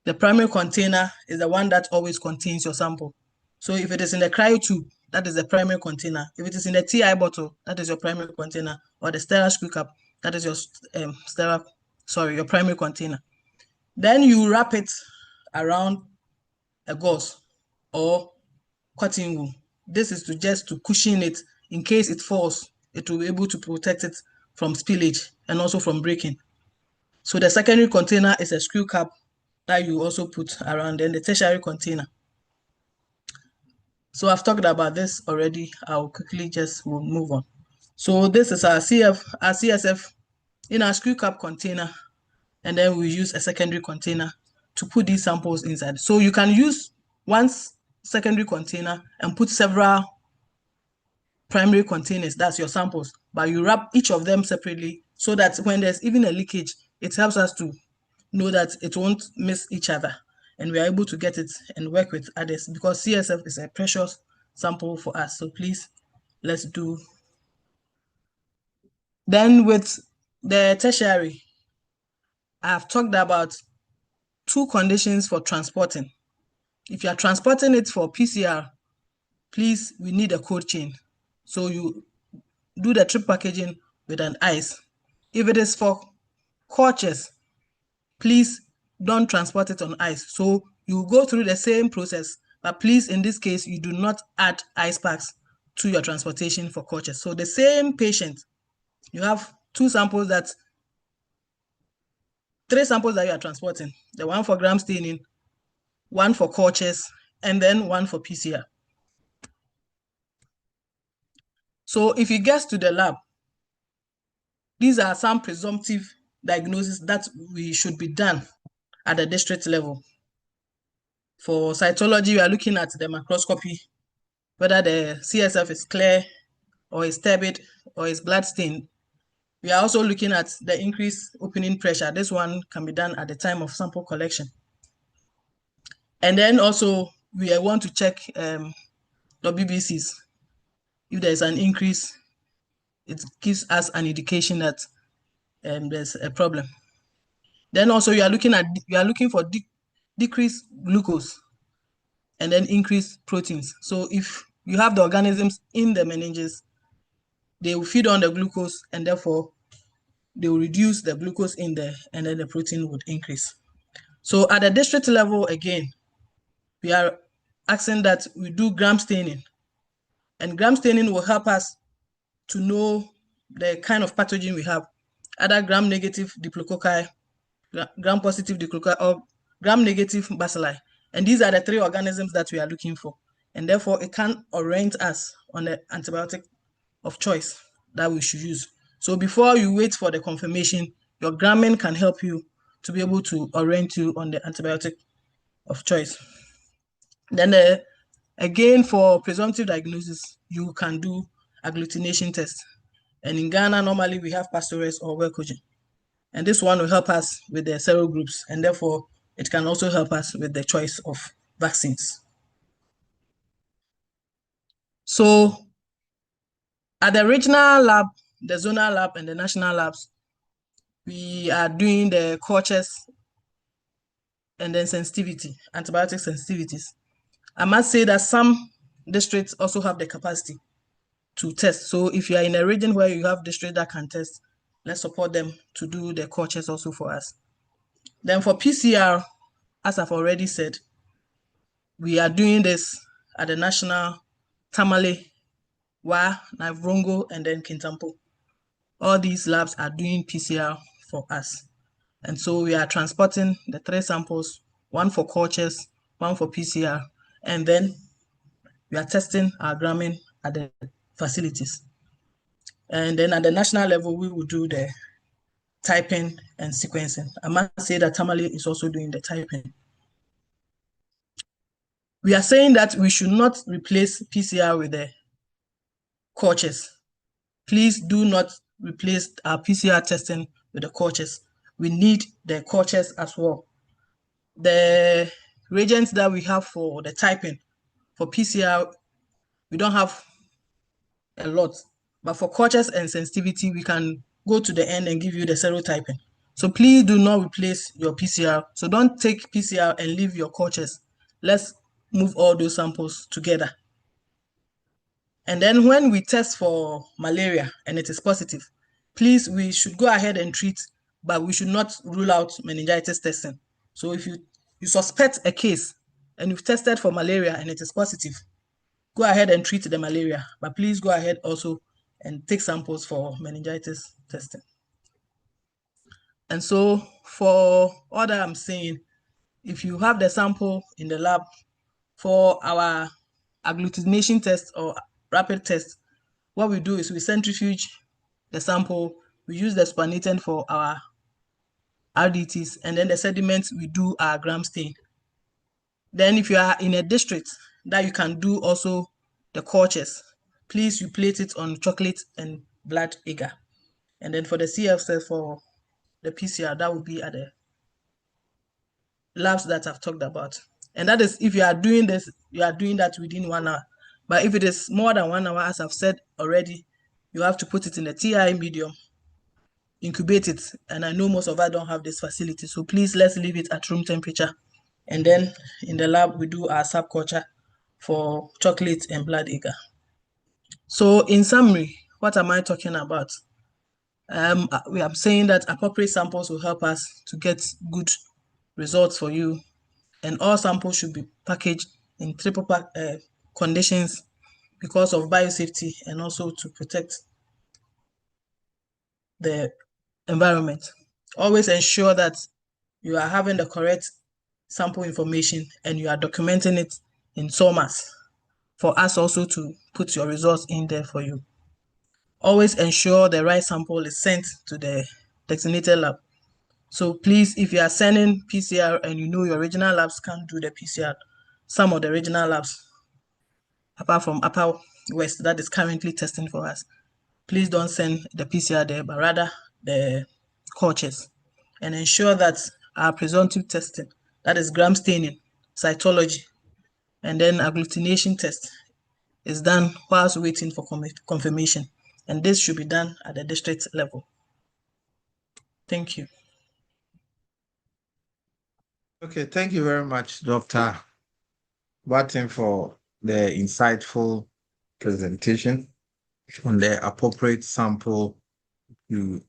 The primary container is the one that always contains your sample. So if it is in the cryo tube, that is the primary container. If it is in the TI bottle, that is your primary container, or the sterile screw cap, that is your primary container. Then you wrap it around a gauze or cotton wool. This is to cushion it in case it falls. It will be able to protect it from spillage and also from breaking. So the secondary container is a screw cap that you also put around, then the tertiary container. So I've talked about this already. I'll quickly we'll move on. So this is our CSF in our screw cap container, and then we use a secondary container to put these samples inside. So you can use one secondary container and put several primary containers, that's your samples, but you wrap each of them separately so that when there's even a leakage, it helps us to know that it won't miss each other and we are able to get it and work with others because CSF is a precious sample for us. So please, let's do. Then with the tertiary, I've talked about 2 conditions for transporting. If you are transporting it for PCR, please, we need a cold chain. So you do the trip packaging with an ice. If it is for cultures, please don't transport it on ice. So you go through the same process, but please, in this case, you do not add ice packs to your transportation for cultures. So the same patient, you have 3 samples that you are transporting, the one for gram staining, one for cultures, and then one for PCR. So if it gets to the lab, these are some presumptive diagnoses that we should be done at the district level. For cytology, we are looking at the microscopy, whether the CSF is clear or is turbid or is blood stained. We are also looking at the increased opening pressure. This one can be done at the time of sample collection. And then also we want to check WBCs. If there's an increase, it gives us an indication that there's a problem. Then also you are looking for decreased glucose and then increased proteins. So if you have the organisms in the meninges, they will feed on the glucose and therefore they will reduce the glucose in there and then the protein would increase. So at the district level, again, we are asking that we do gram staining, and gram staining will help us to know the kind of pathogen we have, either gram-negative diplococci, gram-positive diplococci, or gram-negative bacilli. And these are the 3 organisms that we are looking for. And therefore, it can orient us on the antibiotic of choice that we should use. So before you wait for the confirmation, your gramming can help you to be able to orient you on the antibiotic of choice. Then again, for presumptive diagnosis, you can do agglutination test. And in Ghana, normally we have Pastores or Welcogen. And this one will help us with the serogroups, and therefore it can also help us with the choice of vaccines. So at the regional lab, the zonal lab, and the national labs, we are doing the cultures and then sensitivity, antibiotic sensitivities. I must say that some districts also have the capacity to test. So if you are in a region where you have districts that can test, let's support them to do the cultures also for us. Then for PCR, as I've already said, we are doing this at the national, Tamale, Wa, Navrongo, and then Kintampo. All these labs are doing PCR for us. And so we are transporting the 3 samples, 1 for cultures, 1 for PCR, and then we are testing our gramming at the facilities. And then at the national level, we will do the typing and sequencing. I must say that Tamale is also doing the typing. We are saying that we should not replace PCR with the cultures. Please do not replace our PCR testing with the cultures. We need the cultures as well. The reagents that we have for the typing, for PCR, we don't have a lot. But for cultures and sensitivity, we can go to the end and give you the serotyping. So please do not replace your PCR. So don't take PCR and leave your cultures. Let's move all those samples together. And then when we test for malaria and it is positive, please, we should go ahead and treat, but we should not rule out meningitis testing. So if you suspect a case and you've tested for malaria and it is positive, go ahead and treat the malaria, but please go ahead also and take samples for meningitis testing. And so for all that I'm saying, if you have the sample in the lab for our agglutination test or rapid test, what we do is we centrifuge the sample, we use the supernatant for our RDTs, and then the sediments, we do our gram stain. Then if you are in a district that you can do also the cultures, please you plate it on chocolate and blood agar. And then for the CF test for the PCR, that would be at the labs that I've talked about. And that is if you are doing this, you are doing that within 1 hour. But if it is more than 1 hour, as I've said already, you have to put it in a TI medium, incubate it. And I know most of us don't have this facility. So please, let's leave it at room temperature. And then in the lab, we do our subculture for chocolate and blood agar. So in summary, what am I talking about? I'm saying that appropriate samples will help us to get good results for you. And all samples should be packaged in triple pack conditions because of biosafety and also to protect the environment. Always ensure that you are having the correct sample information and you are documenting it in SORMAS for us also to put your results in there for you. always ensure the right sample is sent to the designated lab. So please, if you are sending PCR and you know your regional labs can't do the PCR, some of the regional labs, apart from Upper West, that is currently testing for us, please don't send the PCR there, but rather the cultures, and ensure that our presumptive testing, that is gram staining, cytology, and then agglutination test, is done whilst waiting for confirmation. And this should be done at the district level. Thank you. Okay, thank you very much, Dr. Barton, for the insightful presentation on the appropriate sample to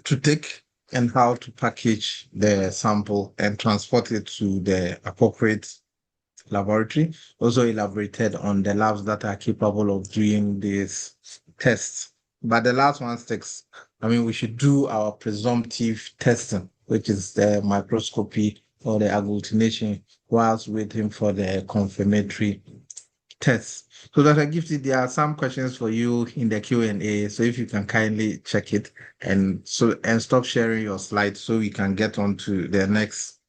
take and how to package the sample and transport it to the appropriate laboratory. Also elaborated on the labs that are capable of doing these tests. But the last one sticks. I mean, we should do our presumptive testing, which is the microscopy or the agglutination, whilst waiting for the confirmatory test. So Dr. Gifty, there are some questions for you in the Q&A. So if you can kindly check it and stop sharing your slides so we can get on to the next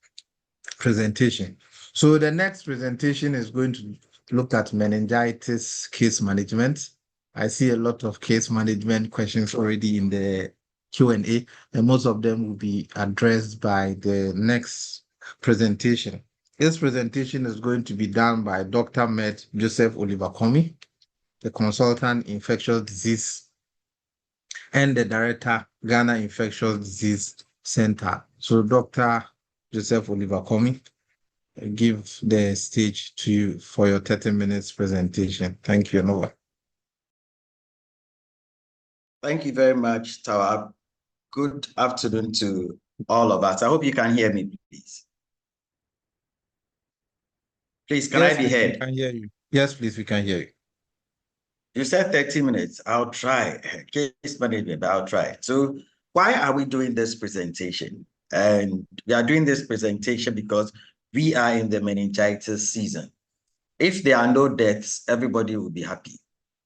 presentation. So the next presentation is going to look at meningitis case management. I see a lot of case management questions already in the Q&A, and most of them will be addressed by the next presentation. This presentation is going to be done by Dr. Med Joseph Oliver-Komi, the consultant infectious disease and the director, Ghana Infectious Disease Center. So Dr. Joseph Oliver-Komi, give the stage to you for your 30 minutes presentation. Thank you, Nova. Thank you very much, Tawab. Good afternoon to all of us. I hope you can hear me, please. Please, can I be heard? We can hear you. Yes, please, we can hear you. You said 30 minutes. I'll try. Case management, I'll try. So why are we doing this presentation? And we are doing this presentation because we are in the meningitis season. If there are no deaths, everybody will be happy.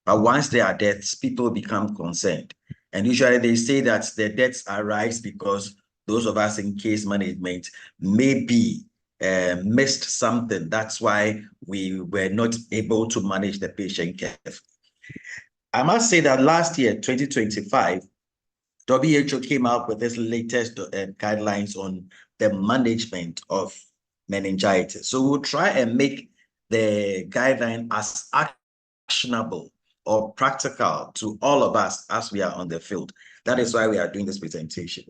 But once there are deaths, people become concerned. And usually they say that the deaths arise because those of us in case management maybe missed something. That's why we were not able to manage the patient carefully. I must say that last year, 2025, WHO came out with its latest guidelines on the management of meningitis. So we'll try and make the guideline as actionable or practical to all of us as we are on the field. That is why we are doing this presentation.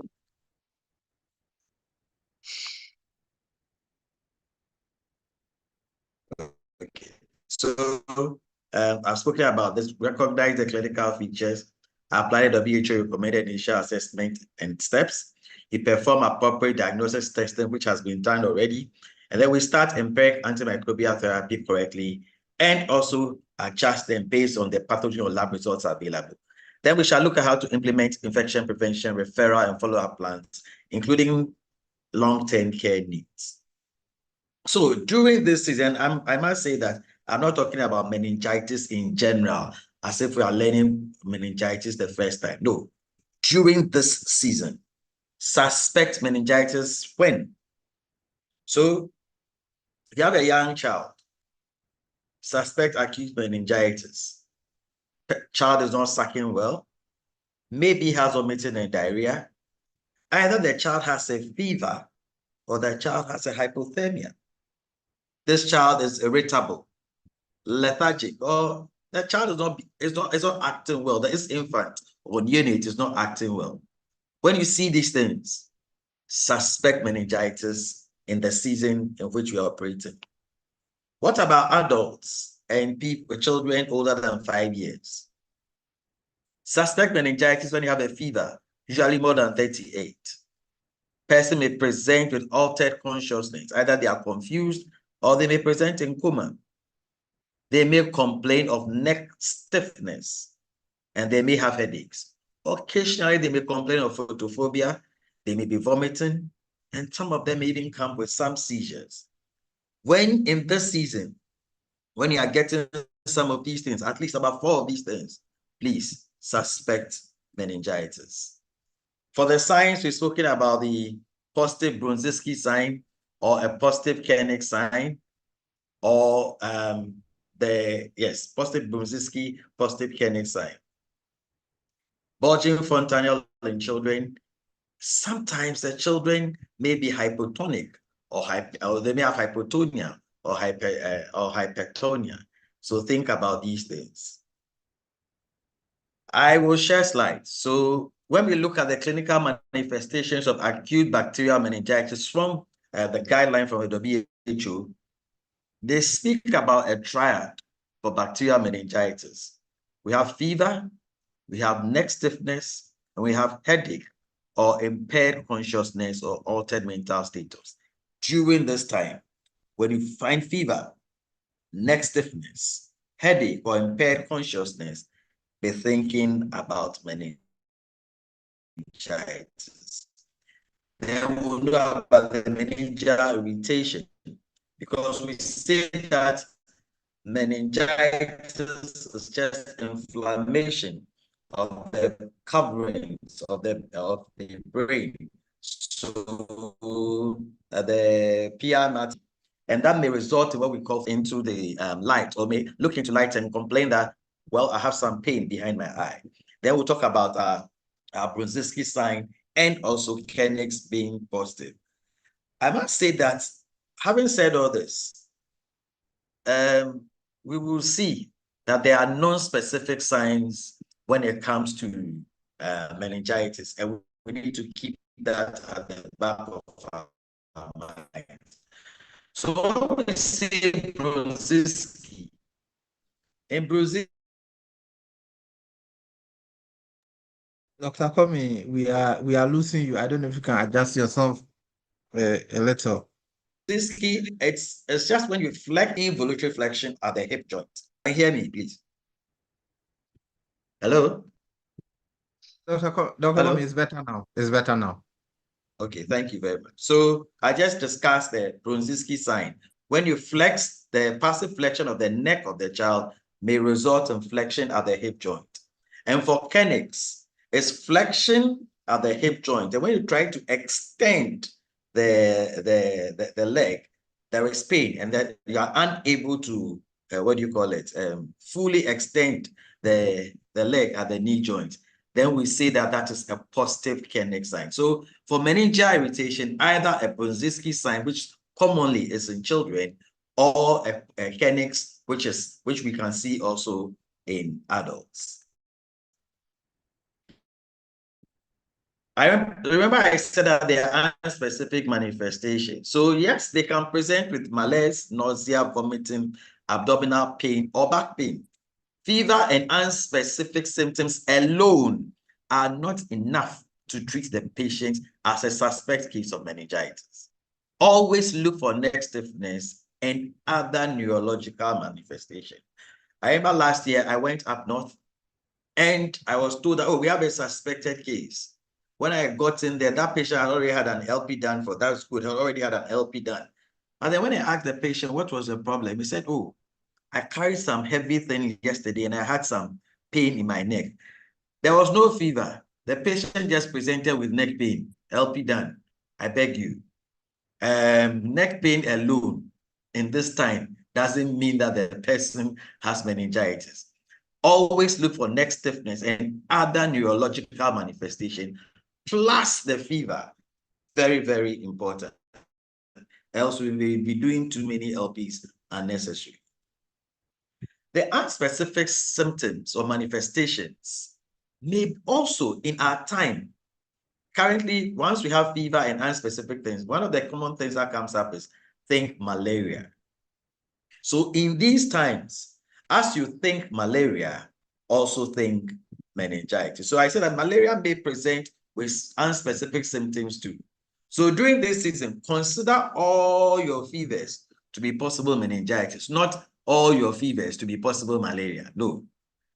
Okay, so I've spoken about this. Recognize the clinical features, apply the WHO recommended initial assessment and steps. You perform appropriate diagnosis testing, which has been done already. And then we start empiric antimicrobial therapy correctly and also adjust them based on the pathogen or lab results available. Then we shall look at how to implement infection prevention, referral, and follow-up plans, including long-term care needs. So during this season, I must say that I'm not talking about meningitis in general, as if we are learning meningitis the first time. No, during this season, suspect meningitis when? So if you have a young child, suspect acute meningitis, child is not sucking well, maybe has vomiting and diarrhea, either the child has a fever or the child has a hypothermia. This child is irritable, lethargic, or the child is not acting well. This infant or neonate is not acting well. When you see these things, suspect meningitis in the season in which we are operating. What about adults and people, children older than 5 years? Suspect meningitis when you have a fever, usually more than 38. Person may present with altered consciousness. Either they are confused or they may present in coma. They may complain of neck stiffness and they may have headaches. Occasionally, they may complain of photophobia. They may be vomiting, and some of them may even come with some seizures. When in this season, when you are getting some of these things, at least about 4 of these things, please suspect meningitis. For the signs, we've spoken about the positive Brunziski sign or a positive Koenig sign, or positive Brunziski, positive Koenig sign. Bulging fontanelle in children. Sometimes the children may be hypotonic or they may have hypotonia or hypertonia. So think about these things. I will share slides. So when we look at the clinical manifestations of acute bacterial meningitis from the guideline from the WHO, they speak about a triad for bacterial meningitis. We have fever, we have neck stiffness, and we have headache or impaired consciousness or altered mental status. During this time, when you find fever, neck stiffness, headache, or impaired consciousness, be thinking about meningitis. Then we'll know about the meningeal irritation, because we say that meningitis is just inflammation of the coverings of the brain. So the PRMT, and that may result in what we call into the light, or may look into light and complain that, well, I have some pain behind my eye. Then we'll talk about our Brunziski sign and also Koenig's being positive. I must say that, having said all this, we will see that there are non-specific signs when it comes to meningitis, and we need to keep that at the back of our mind. So when we see Brunziski, in Brunziski, Dr. Komi, we are losing you. I don't know if you can adjust yourself a little. It's just when you flex, involuntary flexion at the hip joint. Can you hear me, please? Hello? Dr. Komi, it's better now. It's better now. Okay, thank you very much. So I just discussed the Brunziski sign. When you flex, the passive flexion of the neck of the child may result in flexion at the hip joint. And for Koenig's, it's flexion at the hip joint. And when you try to extend the leg, there is pain, and that you are unable to, fully extend the leg at the knee joint. Then we say that that is a positive Koenig sign. So for meningeal irritation, either a Brunziski sign, which commonly is in children, or a Koenig's, which we can see also in adults. I remember I said that there are unspecific manifestations. So yes, they can present with malaise, nausea, vomiting, abdominal pain, or back pain. Fever and unspecific symptoms alone are not enough to treat the patient as a suspect case of meningitis. Always look for neck stiffness and other neurological manifestations. I remember last year I went up north and I was told that, oh, we have a suspected case. When I got in there, that patient had already had an LP done for that school, had already had an LP done. And then when I asked the patient what was the problem, he said, oh, I carried some heavy thing yesterday and I had some pain in my neck. There was no fever. The patient just presented with neck pain, LP done. I beg you. Neck pain alone in this time doesn't mean that the person has meningitis. Always look for neck stiffness and other neurological manifestation, plus the fever. Very, very important. Else we may be doing too many LPs unnecessary. The unspecific symptoms or manifestations may also, in our time, currently, once we have fever and unspecific things, one of the common things that comes up is think malaria. So in these times, as you think malaria, also think meningitis. So I said that malaria may present with unspecific symptoms too. So during this season, consider all your fevers to be possible meningitis, not all your fevers to be possible malaria. No.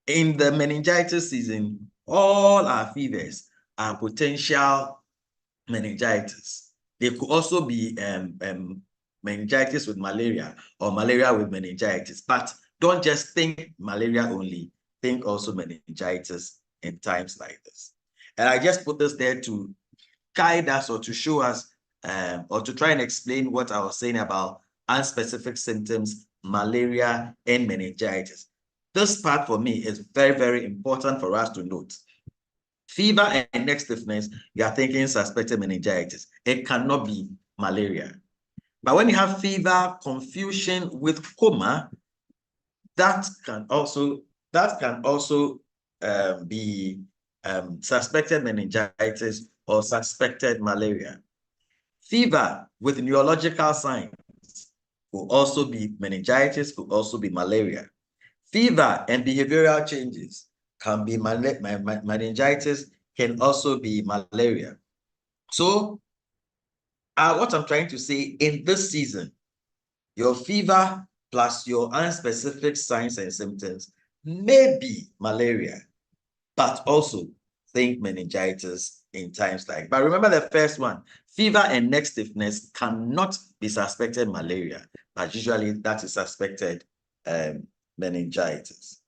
In the meningitis season, all our fevers are potential meningitis. They could also be meningitis with malaria or malaria with meningitis, but don't just think malaria only, think also meningitis in times like this. And I just put this there to guide us or to show us or to try and explain what I was saying about unspecific symptoms, malaria, and meningitis. This part for me is very, very important for us to note. Fever and neck stiffness, you are thinking suspected meningitis. It cannot be malaria. But when you have fever, confusion with coma, that can also be suspected meningitis or suspected malaria. Fever with neurological signs will also be meningitis, could also be malaria. Fever and behavioral changes can be meningitis, can also be malaria. So what I'm trying to say, in this season, your fever plus your unspecific signs and symptoms may be malaria, but also think meningitis in times like. But remember the first one, fever and neck stiffness cannot be suspected malaria, but usually that is suspected meningitis.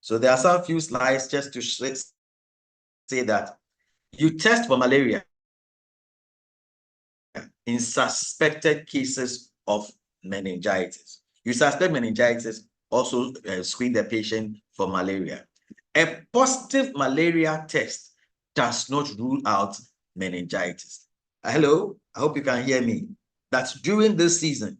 So there are some few slides just to say that you test for malaria in suspected cases of meningitis. You suspect meningitis, also screen the patient for malaria. A positive malaria test does not rule out meningitis. Hello, I hope you can hear me. That's during this season,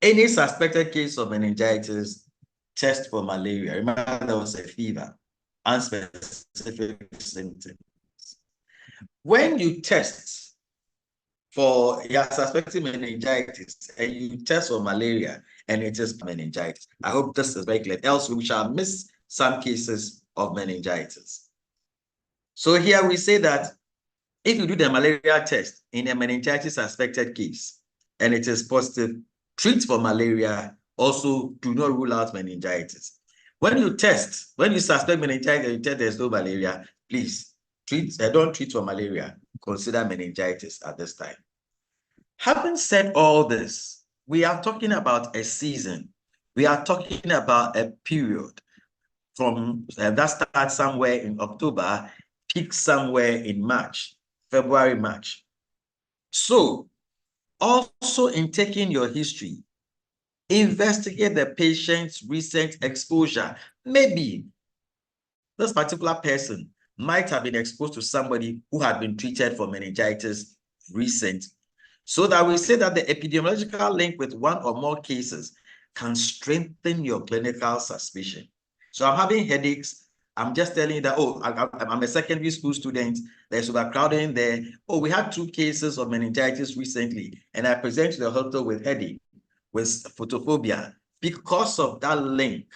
any suspected case of meningitis, test for malaria. Remember, there was a fever, unspecific symptoms. When you test for, you're suspecting meningitis and you test for malaria and it is meningitis, I hope this is very clear. Else we shall miss some cases of meningitis. So here we say that if you do the malaria test in a meningitis suspected case and it is positive, treat for malaria, also do not rule out meningitis. When you suspect meningitis and you test there's no malaria, please don't treat for malaria, consider meningitis at this time. Having said all this, we are talking about a season. We are talking about a period from that starts somewhere in October, peaks somewhere in March, February, March. So also in taking your history, investigate the patient's recent exposure. Maybe this particular person might have been exposed to somebody who had been treated for meningitis recently. So that we say that the epidemiological link with one or more cases can strengthen your clinical suspicion. So I'm having headaches. I'm just telling you that, oh, I'm a secondary school student. There's overcrowding there. Oh, we had 2 cases of meningitis recently, and I present to the hospital with headache, with photophobia. Because of that link,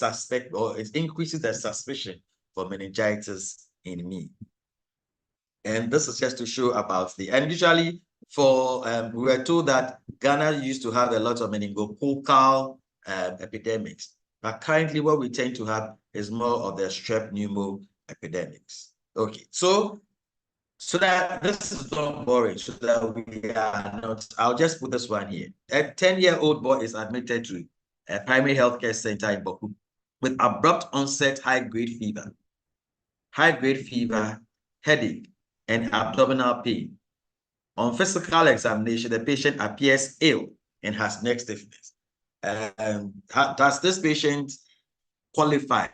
it increases the suspicion for meningitis in me. And this is just to show about and usually we were told that Ghana used to have a lot of meningococcal epidemics. But currently what we tend to have is more of the strep pneumo epidemics. Okay, so that this is not boring, so that we are not, I'll just put this one here. A 10-year-old boy is admitted to a primary healthcare center in Boku with abrupt onset high-grade fever, headache, and abdominal pain. On physical examination, the patient appears ill and has neck stiffness. Does this patient qualify,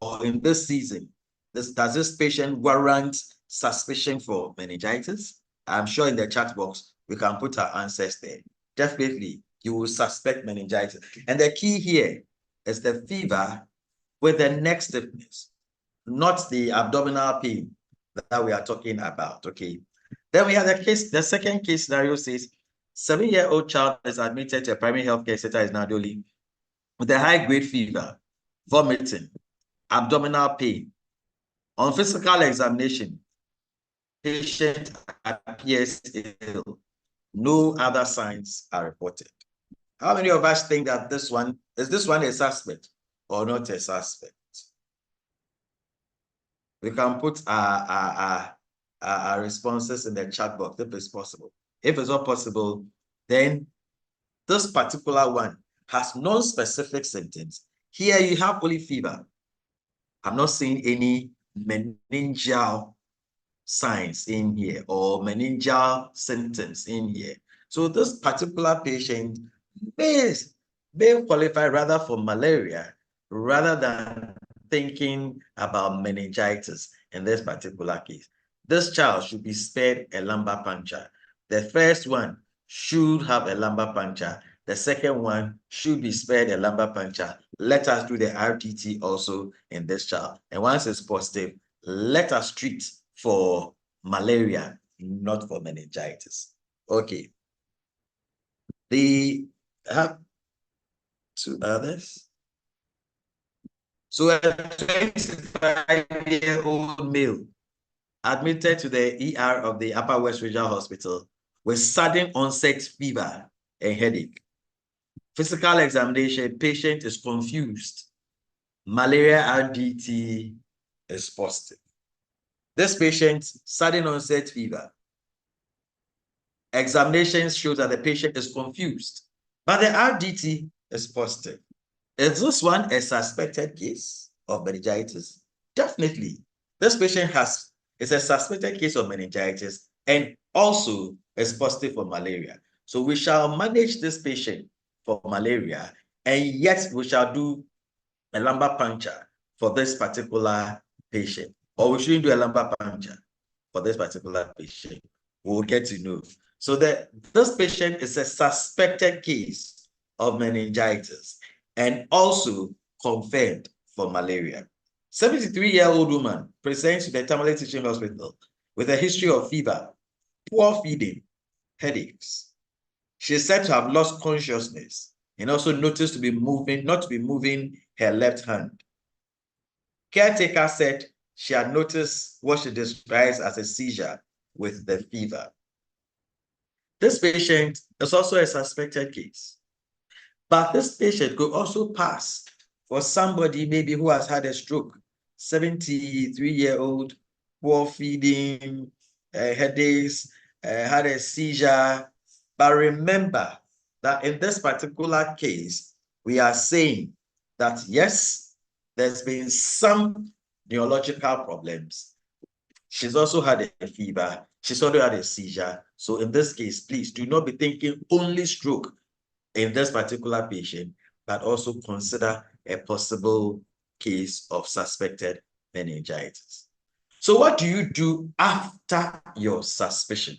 or in this season, does this patient warrant suspicion for meningitis? I'm sure in the chat box, we can put our answers there. Definitely, you will suspect meningitis. And the key here is the fever with the neck stiffness, not the abdominal pain that we are talking about, okay? Then we have the second case scenario says, 7-year-old child is admitted to a primary healthcare center in Nadoli with a high-grade fever, vomiting, abdominal pain. On physical examination, patient appears ill. No other signs are reported. How many of us think that is this one a suspect or not a suspect? We can put our responses in the chat box if it's possible. If it's not possible, then this particular one has non-specific symptoms. Here you have only fever. I'm not seeing any meningeal signs in here or meningeal symptoms in here. So this particular patient may qualify rather for malaria rather than thinking about meningitis in this particular case. This child should be spared a lumbar puncture. The first one should have a lumbar puncture. The second one should be spared a lumbar puncture. Let us do the RTT also in this child. And once it's positive, let us treat for malaria, not for meningitis. Okay. The two others. So a 25-year-old male admitted to the ER of the Upper West Regional Hospital with sudden onset fever and headache. Physical examination, patient is confused. Malaria RDT is positive. This patient, sudden onset fever. Examinations show that the patient is confused, but the RDT is positive. Is this one a suspected case of meningitis? Definitely. This patient is a suspected case of meningitis and also is positive for malaria. So we shall manage this patient for malaria, and yet we shall do a lumbar puncture for this particular patient. Or we shouldn't do a lumbar puncture for this particular patient. We'll get to know. So this patient is a suspected case of meningitis and also confirmed for malaria. 73-year-old woman presents to the Tamale Teaching Hospital with a history of fever, poor feeding, headaches. She is said to have lost consciousness and also noticed not to be moving her left hand. Caretaker said she had noticed what she describes as a seizure with the fever. This patient is also a suspected case, but this patient could also pass for somebody maybe who has had a stroke, 73-year-old, poor feeding, headaches, had a seizure. But remember that in this particular case, we are saying that yes, there's been some neurological problems. She's also had a fever. She's also had a seizure. So in this case, please do not be thinking only stroke in this particular patient, but also consider a possible case of suspected meningitis. So what do you do after your suspicion?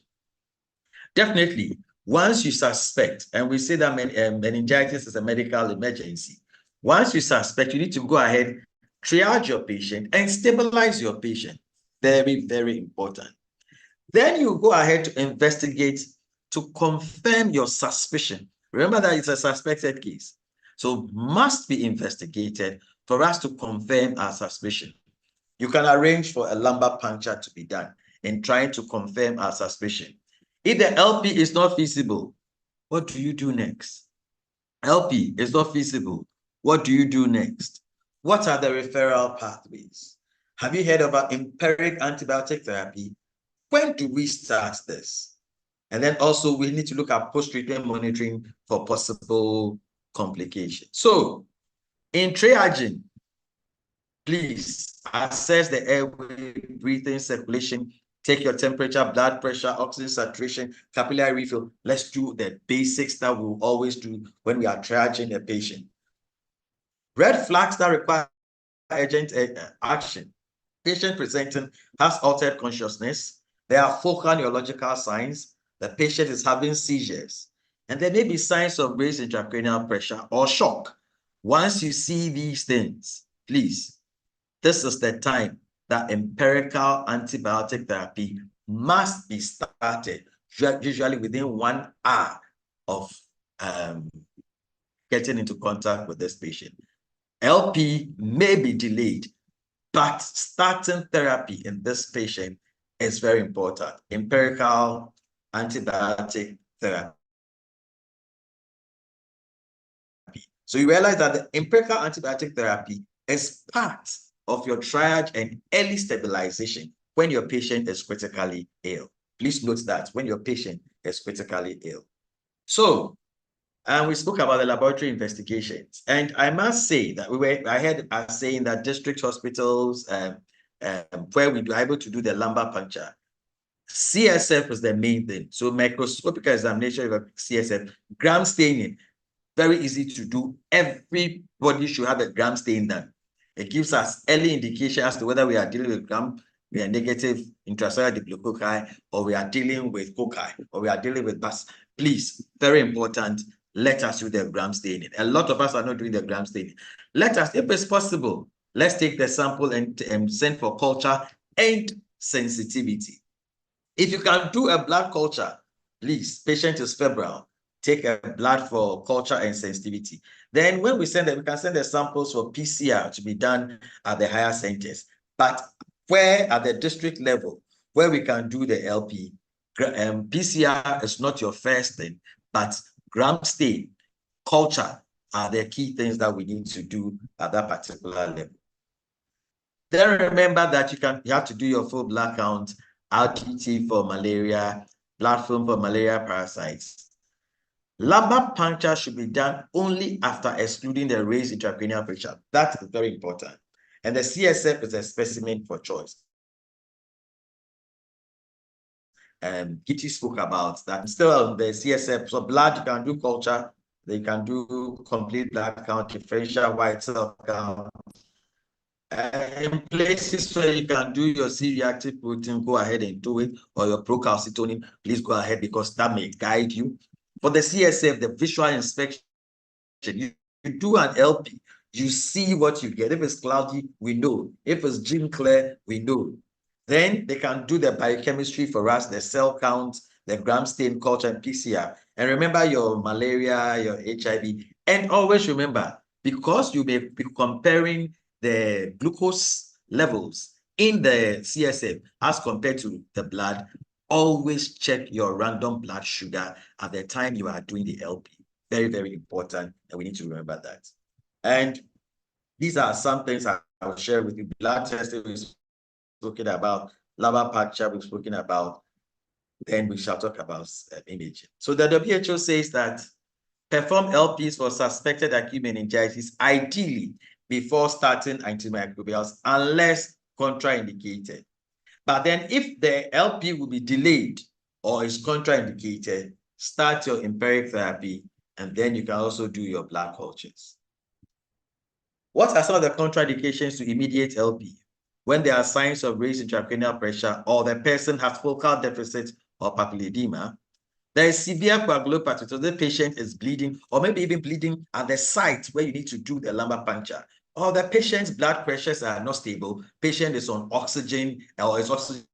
Definitely, once you suspect, and we say that meningitis is a medical emergency, once you suspect, you need to go ahead, triage your patient, and stabilize your patient. Very, very important. Then you go ahead to investigate to confirm your suspicion. Remember that it's a suspected case. So must be investigated for us to confirm our suspicion. You can arrange for a lumbar puncture to be done in trying to confirm our suspicion. If the LP is not feasible, what do you do next? LP is not feasible. What do you do next? What are the referral pathways? Have you heard about empiric antibiotic therapy? When do we start this? And then also we need to look at post-treatment monitoring for possible complications. So in triaging, please assess the airway, breathing, circulation, take your temperature, blood pressure, oxygen saturation, capillary refill. Let's do the basics that we'll always do when we are triaging a patient. Red flags that require urgent action. Patient presenting has altered consciousness. There are focal neurological signs. The patient is having seizures. And there may be signs of raised intracranial pressure or shock. Once you see these things, please, this is the time that empirical antibiotic therapy must be started, usually within 1 hour of getting into contact with this patient. LP may be delayed, but starting therapy in this patient is very important. Empirical antibiotic therapy. So you realize that the empirical antibiotic therapy is part of your triage and early stabilization when your patient is critically ill. Please note that when your patient is critically ill. So And we spoke about the laboratory investigations. And I must say that I heard us saying that district hospitals where we were able to do the lumbar puncture, CSF is the main thing. So microscopic examination of CSF, gram staining, very easy to do. Everybody should have a gram stain done. It gives us early indication as to whether we are dealing with we are negative intracellular diplococci, or we are dealing with cocci, or we are dealing with BAS. Please, very important, let us do the gram staining. A lot of us are not doing the gram staining. Let us, if it's possible, let's take the sample and send for culture and sensitivity. If you can do a blood culture, please, patient is febrile, take a blood for culture and sensitivity. Then when we send it, we can send the samples for PCR to be done at the higher centers. But where at the district level, where we can do the LP, PCR is not your first thing, but gram stain, culture are the key things that we need to do at that particular level. Then remember that you have to do your full blood count, RTT for malaria, blood film for malaria parasites. Lumbar puncture should be done only after excluding the raised intracranial pressure. That is very important. And the CSF is a specimen for choice. Kitty spoke about that. Still, the CSF, so blood, you can do culture, they can do complete blood count, differential white cell count. In places where you can do your C-reactive protein, go ahead and do it, or your procalcitonin, please go ahead, because that may guide you. For the CSF, the visual inspection, you do an LP, you see what you get. If it's cloudy, we know. If it's gene clear, we know. Then they can do the biochemistry for us, the cell count, the gram stain culture, and PCR. And remember your malaria, your HIV. And always remember, because you may be comparing the glucose levels in the CSF as compared to the blood, always check your random blood sugar at the time you are doing the LP. Very, very important, and we need to remember that. And these are some things I will share with you. Blood testing we've spoken about, lumbar puncture we've spoken about, then we shall talk about imaging. So the WHO says that perform LPs for suspected acute meningitis, ideally before starting antimicrobials, unless contraindicated. But then if the LP will be delayed or is contraindicated, start your empiric therapy, and then you can also do your blood cultures. What are some of the contraindications to immediate LP? When there are signs of raised intracranial pressure, or the person has focal deficit or papilledema, there is severe coagulopathy, so the patient is bleeding, or maybe even bleeding at the site where you need to do the lumbar puncture, or the patient's blood pressures are not stable, patient is on oxygen or is oxygen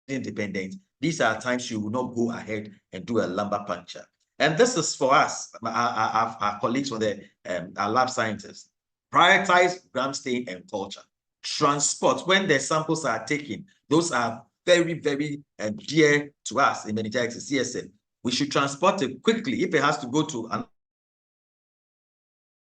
independent. These are times you will not go ahead and do a lumbar puncture. And this is for us, our colleagues from our lab scientists. Prioritize gram stain and culture. Transport, when the samples are taken, those are very, very dear to us in meningitis, CSF. We should transport it quickly. If it has to go to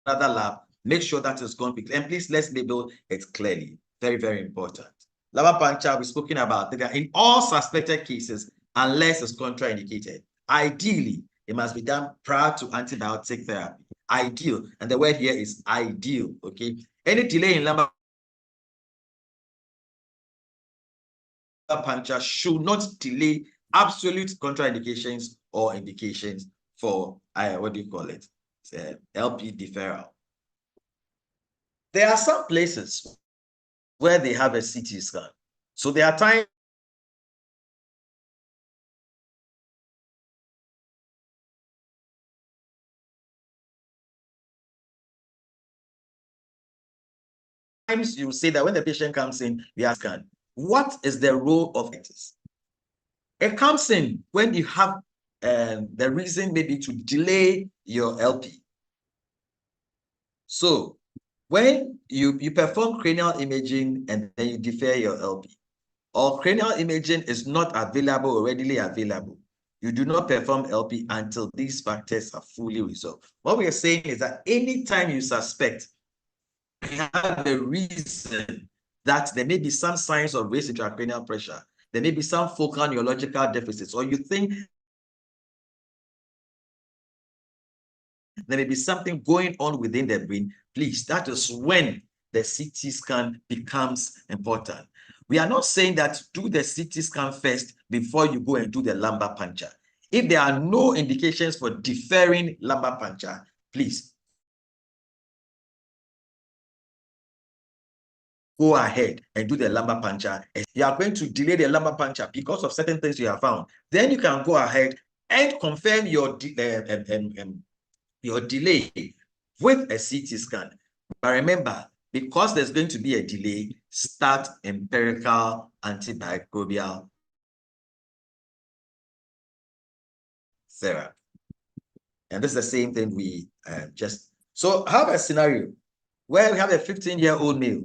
another lab, make sure that is gone quickly. And please, let's label it clearly. Very, very important. Lumbar puncture, we've spoken about that in all suspected cases, unless it's contraindicated. Ideally, it must be done prior to antibiotic therapy. Ideal. And the word here is ideal. Okay. Any delay in lumbar puncture should not delay absolute contraindications or indications for what do you call it? LP deferral. There are some places where they have a CT scan. So there are times you say that when the patient comes in, we ask, what is the role of it? It comes in when you have the reason maybe to delay your LP. So when you perform cranial imaging and then you defer your LP, or cranial imaging is not available or readily available, you do not perform LP until these factors are fully resolved. What we are saying is that anytime you suspect, you have a reason that there may be some signs of raised intracranial pressure, there may be some focal neurological deficits, or you think there may be something going on within the brain, please, that is when the CT scan becomes important. We are not saying that do the CT scan first before you go and do the lumbar puncture. If there are no indications for deferring lumbar puncture, please go ahead and do the lumbar puncture. You are going to delay the lumbar puncture because of certain things you have found. Then you can go ahead and confirm your delay with a CT scan. But remember, because there's going to be a delay, start empirical antimicrobial therapy. And this is the same thing we So have a scenario where we have a 15-year-old male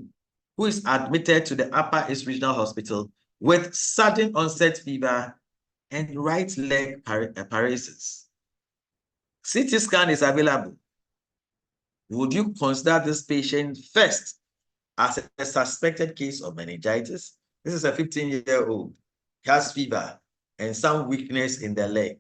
who is admitted to the Upper East Regional Hospital with sudden onset fever and right leg paralysis. CT scan is available. Would you consider this patient first as a suspected case of meningitis? This is a 15-year-old, has fever and some weakness in the leg.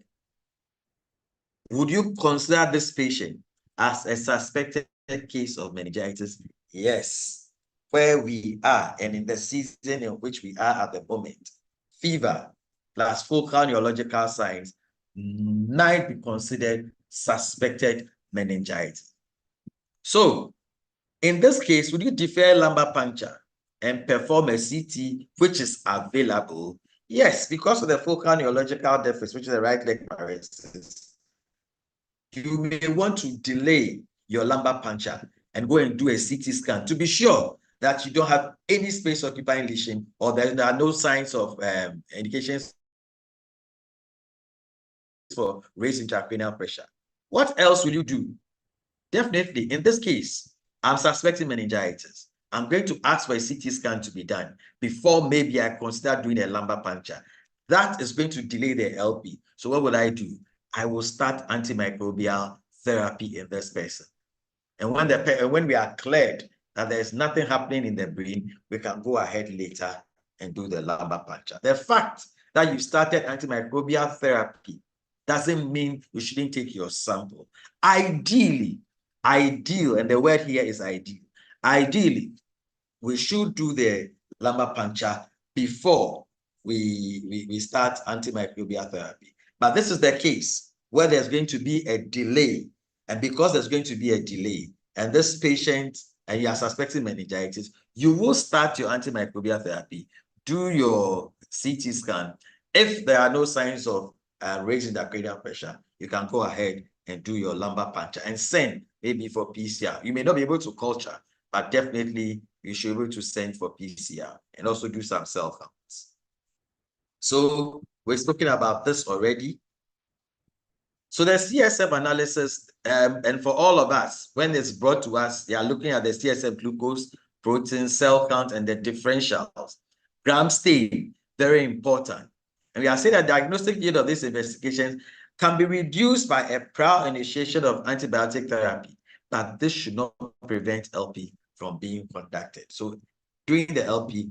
Would you consider this patient as a suspected case of meningitis? Yes. Where we are and in the season in which we are at the moment, fever plus focal neurological signs might be considered suspected meningitis. So, in this case, would you defer lumbar puncture and perform a CT which is available? Yes, because of the focal neurological deficit, which is the right leg paralysis. You may want to delay your lumbar puncture and go and do a CT scan to be sure that you don't have any space occupying lesion or there are no signs of indications for raised intracranial pressure. What else will you do? Definitely, in this case, I'm suspecting meningitis. I'm going to ask for a CT scan to be done before maybe I consider doing a lumbar puncture. That is going to delay the LP. So what will I do? I will start antimicrobial therapy in this person. And when we are cleared that there's nothing happening in the brain, we can go ahead later and do the lumbar puncture. The fact that you started antimicrobial therapy doesn't mean you shouldn't take your sample. Ideally, and the word here is ideally, we should do the lumbar puncture before we start antimicrobial therapy. But this is the case where there's going to be a delay. And because there's going to be a delay, and this patient, and you are suspecting meningitis, you will start your antimicrobial therapy, do your CT scan. If there are no signs of raising the cranial pressure, you can go ahead and do your lumbar puncture and send maybe for PCR. You may not be able to culture, but definitely you should be able to send for PCR and also do some cell counts. So we're speaking about this already. So the CSF analysis, and for all of us, when it's brought to us, they are looking at the CSF glucose, protein, cell count, and the differentials. Gram stain, very important. And we are saying that diagnostic yield of these investigations can be reduced by a prior initiation of antibiotic therapy, but this should not prevent LP from being conducted. So during the LP,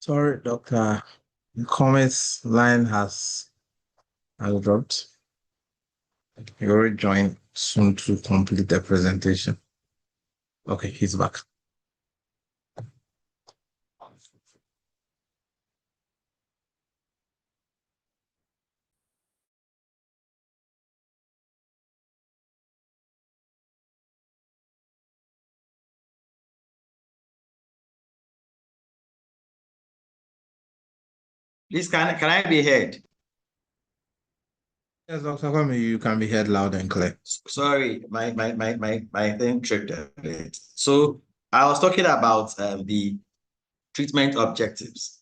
Sorry, Doctor. The comments line has dropped. He will rejoin soon to complete the presentation. Okay, he's back. Please, can I be heard? Yes, Dr. Kwame, you can be heard loud and clear. Sorry, my thing tripped a bit. So I was talking about the treatment objectives.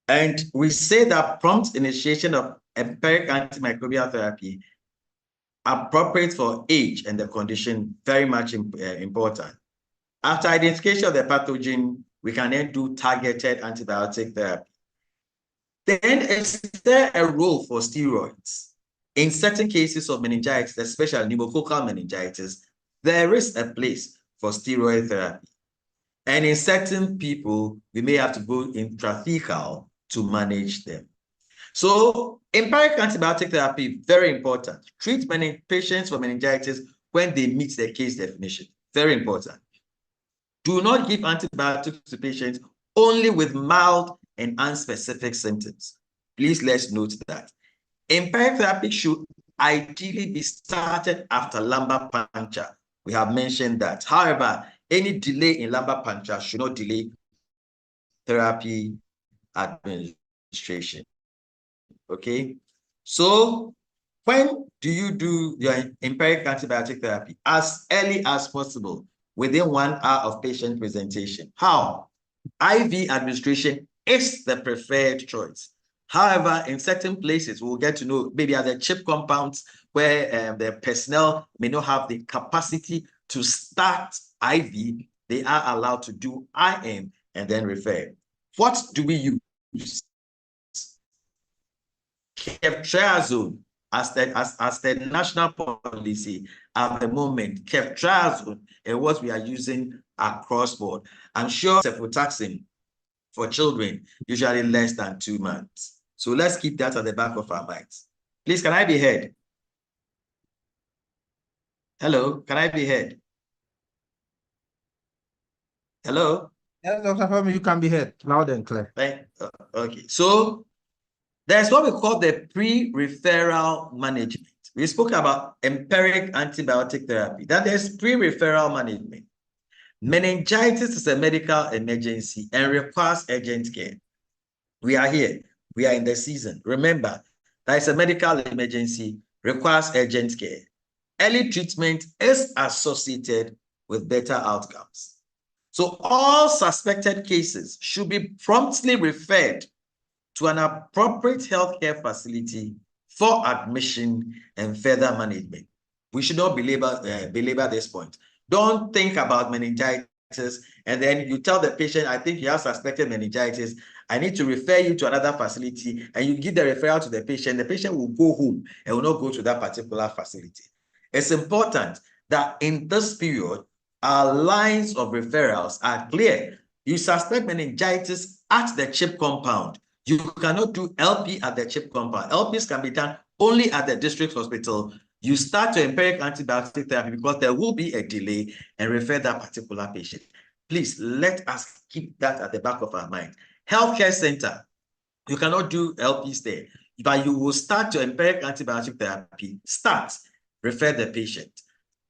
And we say that prompt initiation of empiric antimicrobial therapy appropriate for age and the condition, very much important. After identification of the pathogen, we can then do targeted antibiotic therapy. Then is there a role for steroids? In certain cases of meningitis, especially pneumococcal meningitis, there is a place for steroid therapy. And in certain people, we may have to go intrathecal to manage them. So empiric antibiotic therapy, very important. Treat patients for meningitis when they meet the case definition, very important. Do not give antibiotics to patients only with mild and unspecific symptoms. Please let's note that. Empiric therapy should ideally be started after lumbar puncture. We have mentioned that. However, any delay in lumbar puncture should not delay therapy administration. Okay, so when do you do your empiric antibiotic therapy? As early as possible, within 1 hour of patient presentation. How? IV administration is the preferred choice. However, in certain places, we'll get to know maybe at the chip compounds where the personnel may not have the capacity to start IV, they are allowed to do IM and then refer. What do we use? Ceftriaxone as the national policy at the moment. Ceftriaxone is what we are using across board. I'm sure cefotaxime for children usually less than 2 months. So let's keep that at the back of our minds. Please, can I be heard? Hello, can I be heard? Hello? Yes, Dr. Kwame, you can be heard loud and clear. Okay, so there's what we call the pre-referral management. We spoke about empiric antibiotic therapy. That is pre-referral management. Meningitis is a medical emergency and requires urgent care. We are here. We are in the season. Remember, that is a medical emergency, requires urgent care. Early treatment is associated with better outcomes. So all suspected cases should be promptly referred to an appropriate healthcare facility for admission and further management. We should not belabor this point. Don't think about meningitis and then you tell the patient, I think you have suspected meningitis. I need to refer you to another facility, and you give the referral to the patient will go home and will not go to that particular facility. It's important that in this period, our lines of referrals are clear. You suspect meningitis at the CHIP compound. You cannot do LP at the CHIP compound. LPs can be done only at the district hospital. You start your empiric antibiotic therapy because there will be a delay and refer that particular patient. Please let us keep that at the back of our mind. Healthcare center, you cannot do LPs there, but you will start your empiric antibiotic therapy. Start, refer the patient.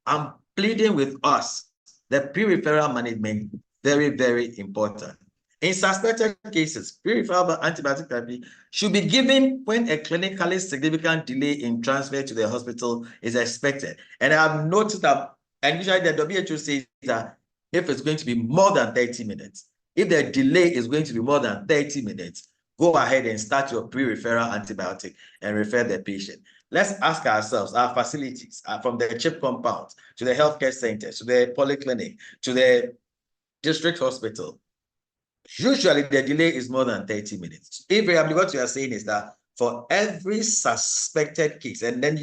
I'm pleading with us, the pre-referral management, very, very important. In suspected cases, pre-referral antibiotic therapy should be given when a clinically significant delay in transfer to the hospital is expected. And I have noticed that, and usually the WHO says that if it's going to be more than 30 minutes, if the delay is going to be more than 30 minutes, go ahead and start your pre-referral antibiotic and refer the patient. Let's ask ourselves, our facilities from the CHIP compound to the healthcare center, to the polyclinic, to the district hospital. Usually the delay is more than 30 minutes. Invariably, what you are saying is that for every suspected case, and then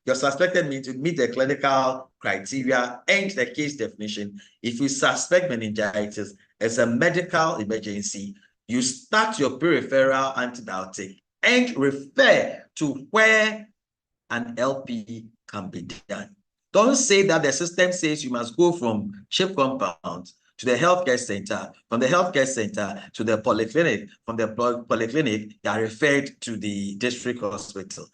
your suspected means to meet the clinical criteria and the case definition. If you suspect meningitis as a medical emergency, you start your pre-referral antibiotic and refer to where an LP can be done. Don't say that the system says you must go from CHIP compound to the healthcare center, from the healthcare center to the polyclinic, from the polyclinic, they are referred to the district hospital.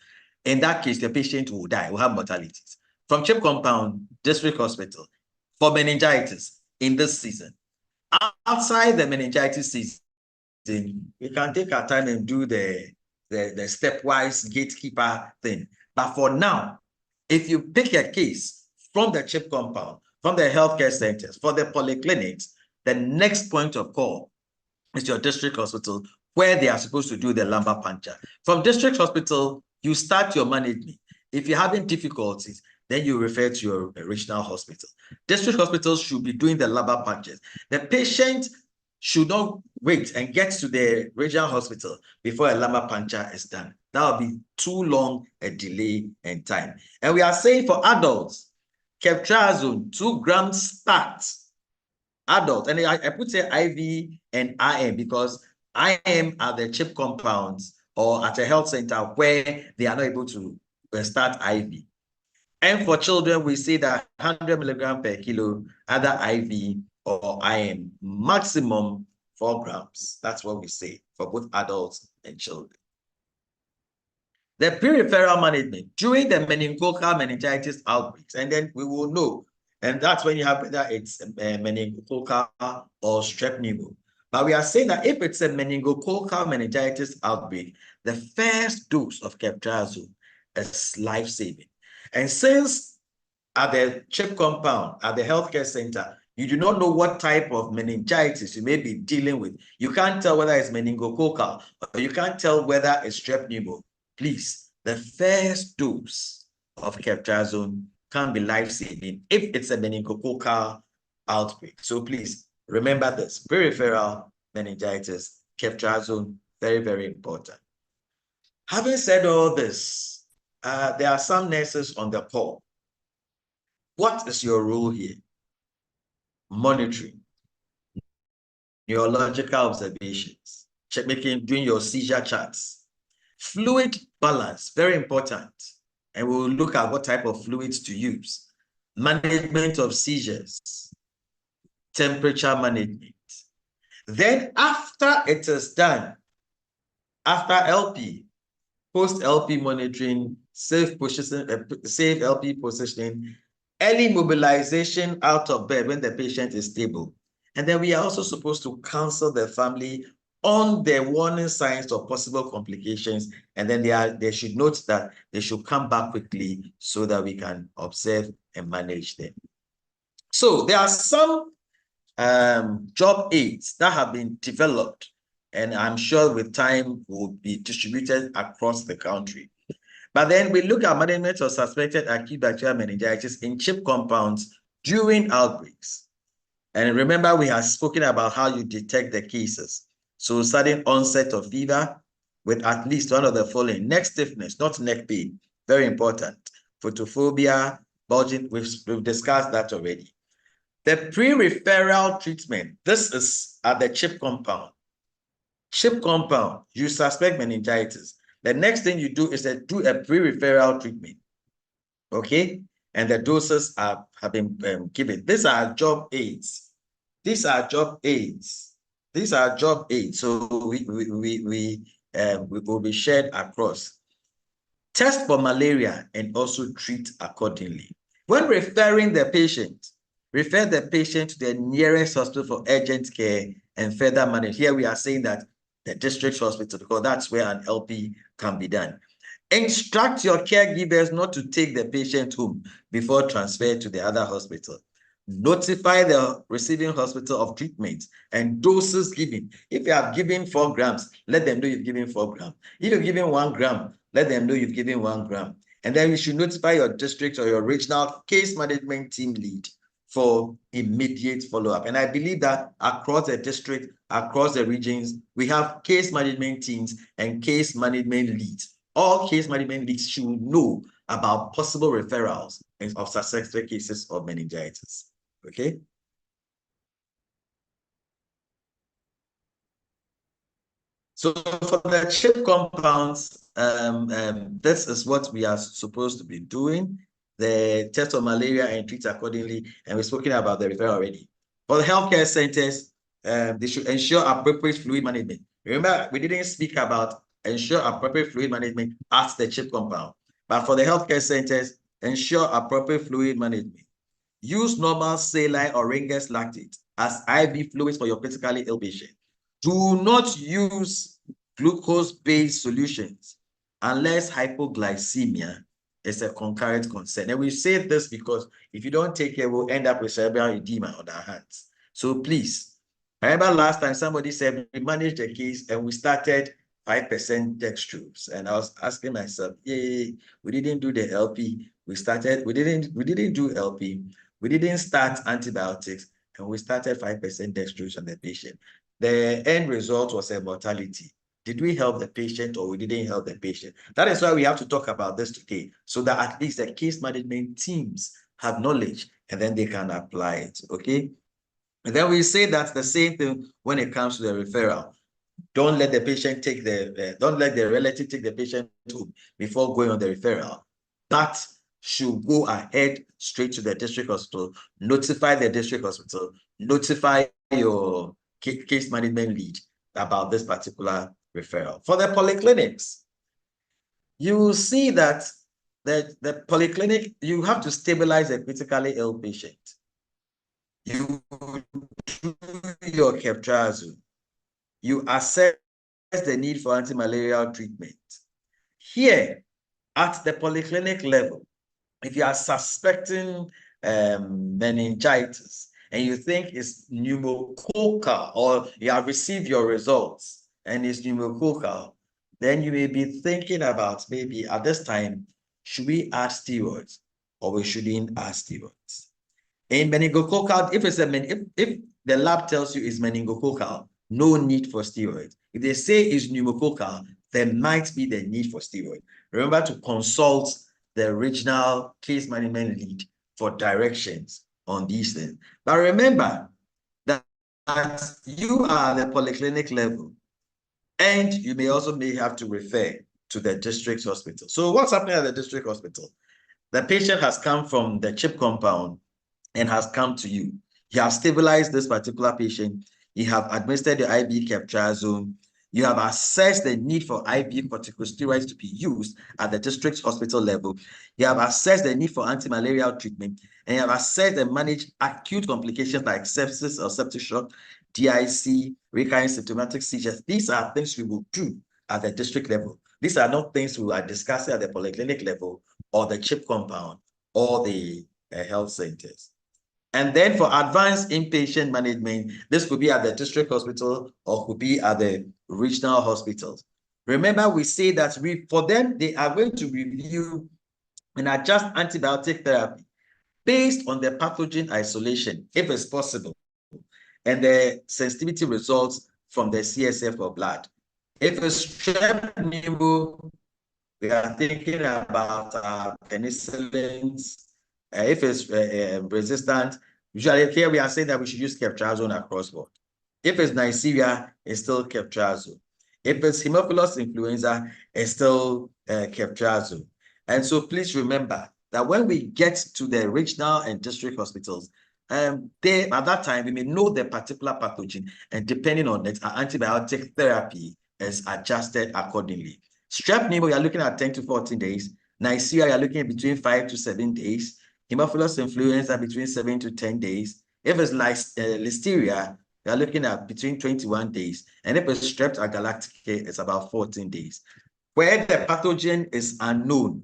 In that case, the patient will die, will have mortalities. From CHIP compound, district hospital, for meningitis in this season. Outside the meningitis season, we can take our time and do the stepwise gatekeeper thing. But for now, if you pick a case from the CHIP compound, from the healthcare centers, for the polyclinics, the next point of call is your district hospital, where they are supposed to do the lumbar puncture. From district hospital, you start your management. If you're having difficulties, then you refer to your regional hospital. District hospitals should be doing the lumbar punctures. The patient should not wait and get to the regional hospital before a lumbar puncture is done. That will be too long a delay and time. And we are saying for adults, ceftriaxone 2 grams start. Adult, and I put here IV and IM because IM are the CHIP compounds or at a health center where they are not able to start IV. And for children, we say that 100 milligram per kilo, either IV or IM, maximum 4 grams. That's what we say for both adults and children. The pre-referral management during the meningococcal meningitis outbreaks, and then we will know. And that's when you have whether it's meningococcal or strep pneumo. But we are saying that if it's a meningococcal meningitis outbreak, the first dose of ceftriaxone is life-saving. And since at the CHIP compound, at the healthcare center, you do not know what type of meningitis you may be dealing with. You can't tell whether it's meningococcal, or you can't tell whether it's strep pneumo. Please, the first dose of ceftriaxone can be life-saving if it's a meningococcal outbreak. So please remember this: peripheral meningitis, ceftriaxone, very, very important. Having said all this, there are some nurses on the call. What is your role here? Monitoring, neurological observations, doing your seizure charts, fluid balance, very important. And we'll look at what type of fluids to use. Management of seizures, temperature management. Then after it is done, after LP, post-LP monitoring, safe LP positioning, early mobilization out of bed when the patient is stable. And then we are also supposed to counsel the family on the warning signs of possible complications. And then they should note that they should come back quickly so that we can observe and manage them. So there are some job aids that have been developed, and I'm sure with time will be distributed across the country. But then we look at management of suspected acute bacterial meningitis in CHIP compounds during outbreaks. And remember, we have spoken about how you detect the cases. So sudden onset of fever with at least one of the following: neck stiffness, not neck pain, very important. Photophobia, bulging, we've discussed that already. The pre-referral treatment, this is at the CHIP compound. CHIP compound, you suspect meningitis. The next thing you do is to do a pre-referral treatment, okay? And the doses have been given. These are job aids. These are job aids. These are job aids. So we will be shared across. Test for malaria and also treat accordingly. When referring the patient, refer the patient to the nearest hospital for urgent care and further manage. Here we are saying that the district hospital, because that's where an LP can be done. Instruct your caregivers not to take the patient home before transfer to the other hospital. Notify the receiving hospital of treatment and doses given. If you have given 4 grams, let them know you've given 4 grams. If you've given 1 gram, let them know you've given 1 gram. And then you should notify your district or your regional case management team lead for immediate follow-up. And I believe that across the district, across the regions, we have case management teams and case management leads. All case management leads should know about possible referrals of suspected cases of meningitis. Okay? So for the CHIP compounds, this is what we are supposed to be doing. The test of malaria and treat accordingly. And we've spoken about the referral already. For the healthcare centers, they should ensure appropriate fluid management. Remember, we didn't speak about ensure appropriate fluid management at the CHIP compound. But for the healthcare centers, ensure appropriate fluid management. Use normal saline or Ringer's lactate as IV fluids for your critically ill patient. Do not use glucose-based solutions unless hypoglycemia is a concurrent concern. And we say this because if you don't take care, we'll end up with cerebral edema on our hands. So please, I remember last time somebody said we managed a case and we started 5% dextrose. And I was asking myself, we didn't do the LP. We didn't do LP. We didn't start antibiotics, and we started 5% dextrose on the patient. The end result was a mortality. Did we help the patient or we didn't help the patient? That is why we have to talk about this today, so that at least the case management teams have knowledge and then they can apply it, okay? And then we say that's the same thing when it comes to the referral. Don't let the patient take don't let the relative take the patient home before going on the referral. That should go ahead straight to the district hospital, notify the district hospital, notify your case management lead about this particular referral. For the polyclinics, you will see that the polyclinic, you have to stabilize a critically ill patient. You do your Keptrazone. You assess the need for anti-malarial treatment. Here, at the polyclinic level, if you are suspecting meningitis and you think it's pneumococcal, or you have received your results and it's pneumococcal, then you may be thinking about maybe at this time, should we add steroids or we shouldn't add steroids? In meningococcal, if the lab tells you it's meningococcal, no need for steroids. If they say it's pneumococcal, there might be the need for steroid. Remember to consult the regional case management lead for directions on these things. But remember that you are the polyclinic level, and you may have to refer to the district hospital. So what's happening at the district hospital? The patient has come from the CHIP compound and has come to you. You have stabilized this particular patient. You have administered the IV Keptrazone. You have assessed the need for IV corticosteroids to be used at the district hospital level. You have assessed the need for anti-malarial treatment, and you have assessed and managed acute complications like sepsis or septic shock, DIC, recurrent symptomatic seizures. These are things we will do at the district level. These are not things we are discussing at the polyclinic level or the CHIP compound or the health centers. And then for advanced inpatient management, this could be at the district hospital or could be at the regional hospitals. Remember, we say that for them, they are going to review and adjust antibiotic therapy based on the pathogen isolation, if it's possible, and the sensitivity results from the CSF or blood. If it's strep pneumo, we are thinking about penicillins. If it's resistant, usually here we are saying that we should use Keptrazone across board. If it's Neisseria, it's still Keptrazone. If it's Haemophilus influenza, it's still Keptrazone. And so please remember that when we get to the regional and district hospitals, at that time, we may know the particular pathogen, and depending on it, our antibiotic therapy is adjusted accordingly. Strep pneumo, you're looking at 10 to 14 days. Neisseria, you're looking at between 5 to 7 days. Haemophilus influenza, between 7 to 10 days. If it's like Listeria, you're looking at between 21 days. And if it's Strep galacticae, it's about 14 days. Where the pathogen is unknown,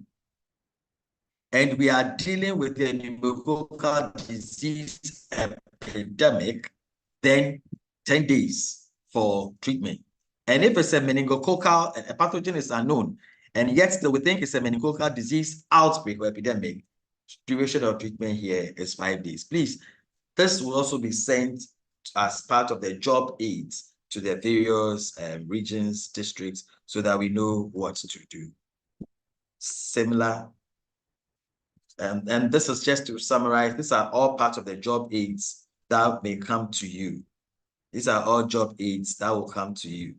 and we are dealing with a pneumococcal disease epidemic, then 10 days for treatment. And if it's a meningococcal, a pathogen is unknown, and yet still we think it's a meningococcal disease outbreak or epidemic, duration of treatment here is 5 days. Please, this will also be sent as part of the job aids to the various regions, districts, so that we know what to do. Similar. And this is just to summarize, these are all parts of the job aids that may come to you. These are all job aids that will come to you.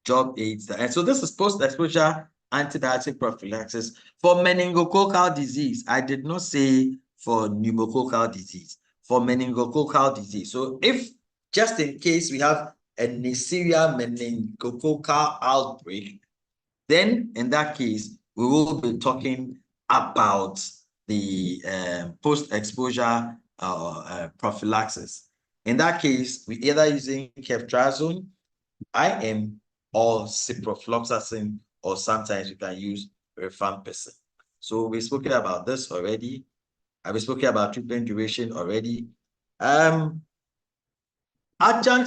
Job aids. And so this is post-exposure antibiotic prophylaxis for meningococcal disease. I did not say for pneumococcal disease, for meningococcal disease. So if just in case we have a Neisseria meningococcal outbreak, then in that case, we will be talking about the post-exposure prophylaxis. In that case, we either using ceftriaxone, IM, or ciprofloxacin, or sometimes you can use rifampicin. So we've spoken about this already. I've spoken about treatment duration already. Adjunct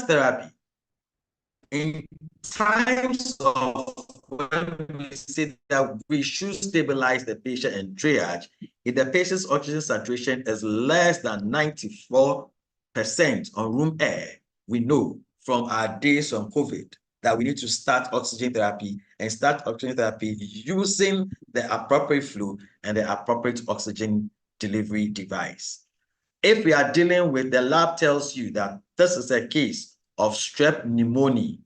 therapy. In times of when we say that we should stabilize the patient and triage, if the patient's oxygen saturation is less than 94% on room air, we know from our days on COVID that we need to start oxygen therapy and start oxygen therapy using the appropriate fluid and the appropriate oxygen delivery device. If we are dealing with, the lab tells you that this is a case of strep pneumonia,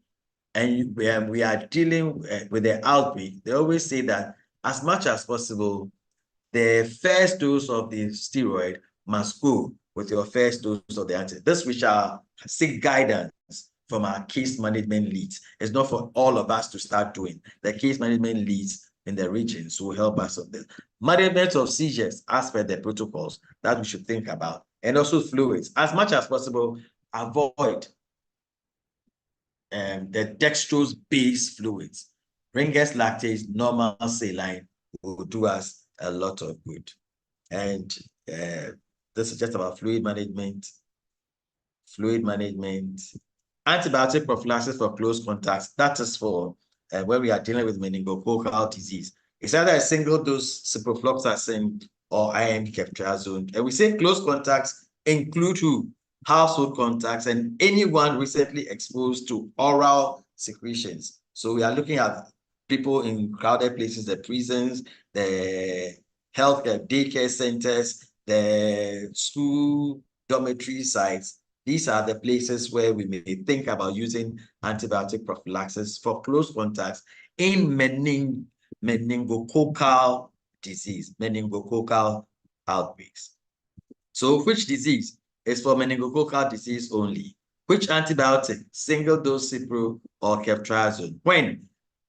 and we are dealing with the outbreak, they always say that as much as possible, the first dose of the steroid must go with your first dose of the antidote. This we shall seek guidance from our case management leads. It's not for all of us to start doing. The case management leads in the regions will help us on this. Management of seizures as per the protocols that we should think about. And also fluids. As much as possible, avoid the dextrose-based fluids. Ringer's lactase, normal saline will do us a lot of good. And this is just about fluid management. Antibiotic prophylaxis for close contacts. That is for when we are dealing with meningococcal disease. It's either a single dose ciprofloxacin or IM ceftriaxone. And we say close contacts include who? Household contacts and anyone recently exposed to oral secretions. So we are looking at people in crowded places, the prisons, the healthcare daycare centers, the school dormitory sites. These are the places where we may think about using antibiotic prophylaxis for close contacts in meningococcal disease, meningococcal outbreaks. So which disease is for meningococcal disease only? Which antibiotic, single dose cipro or ceftriaxone? When?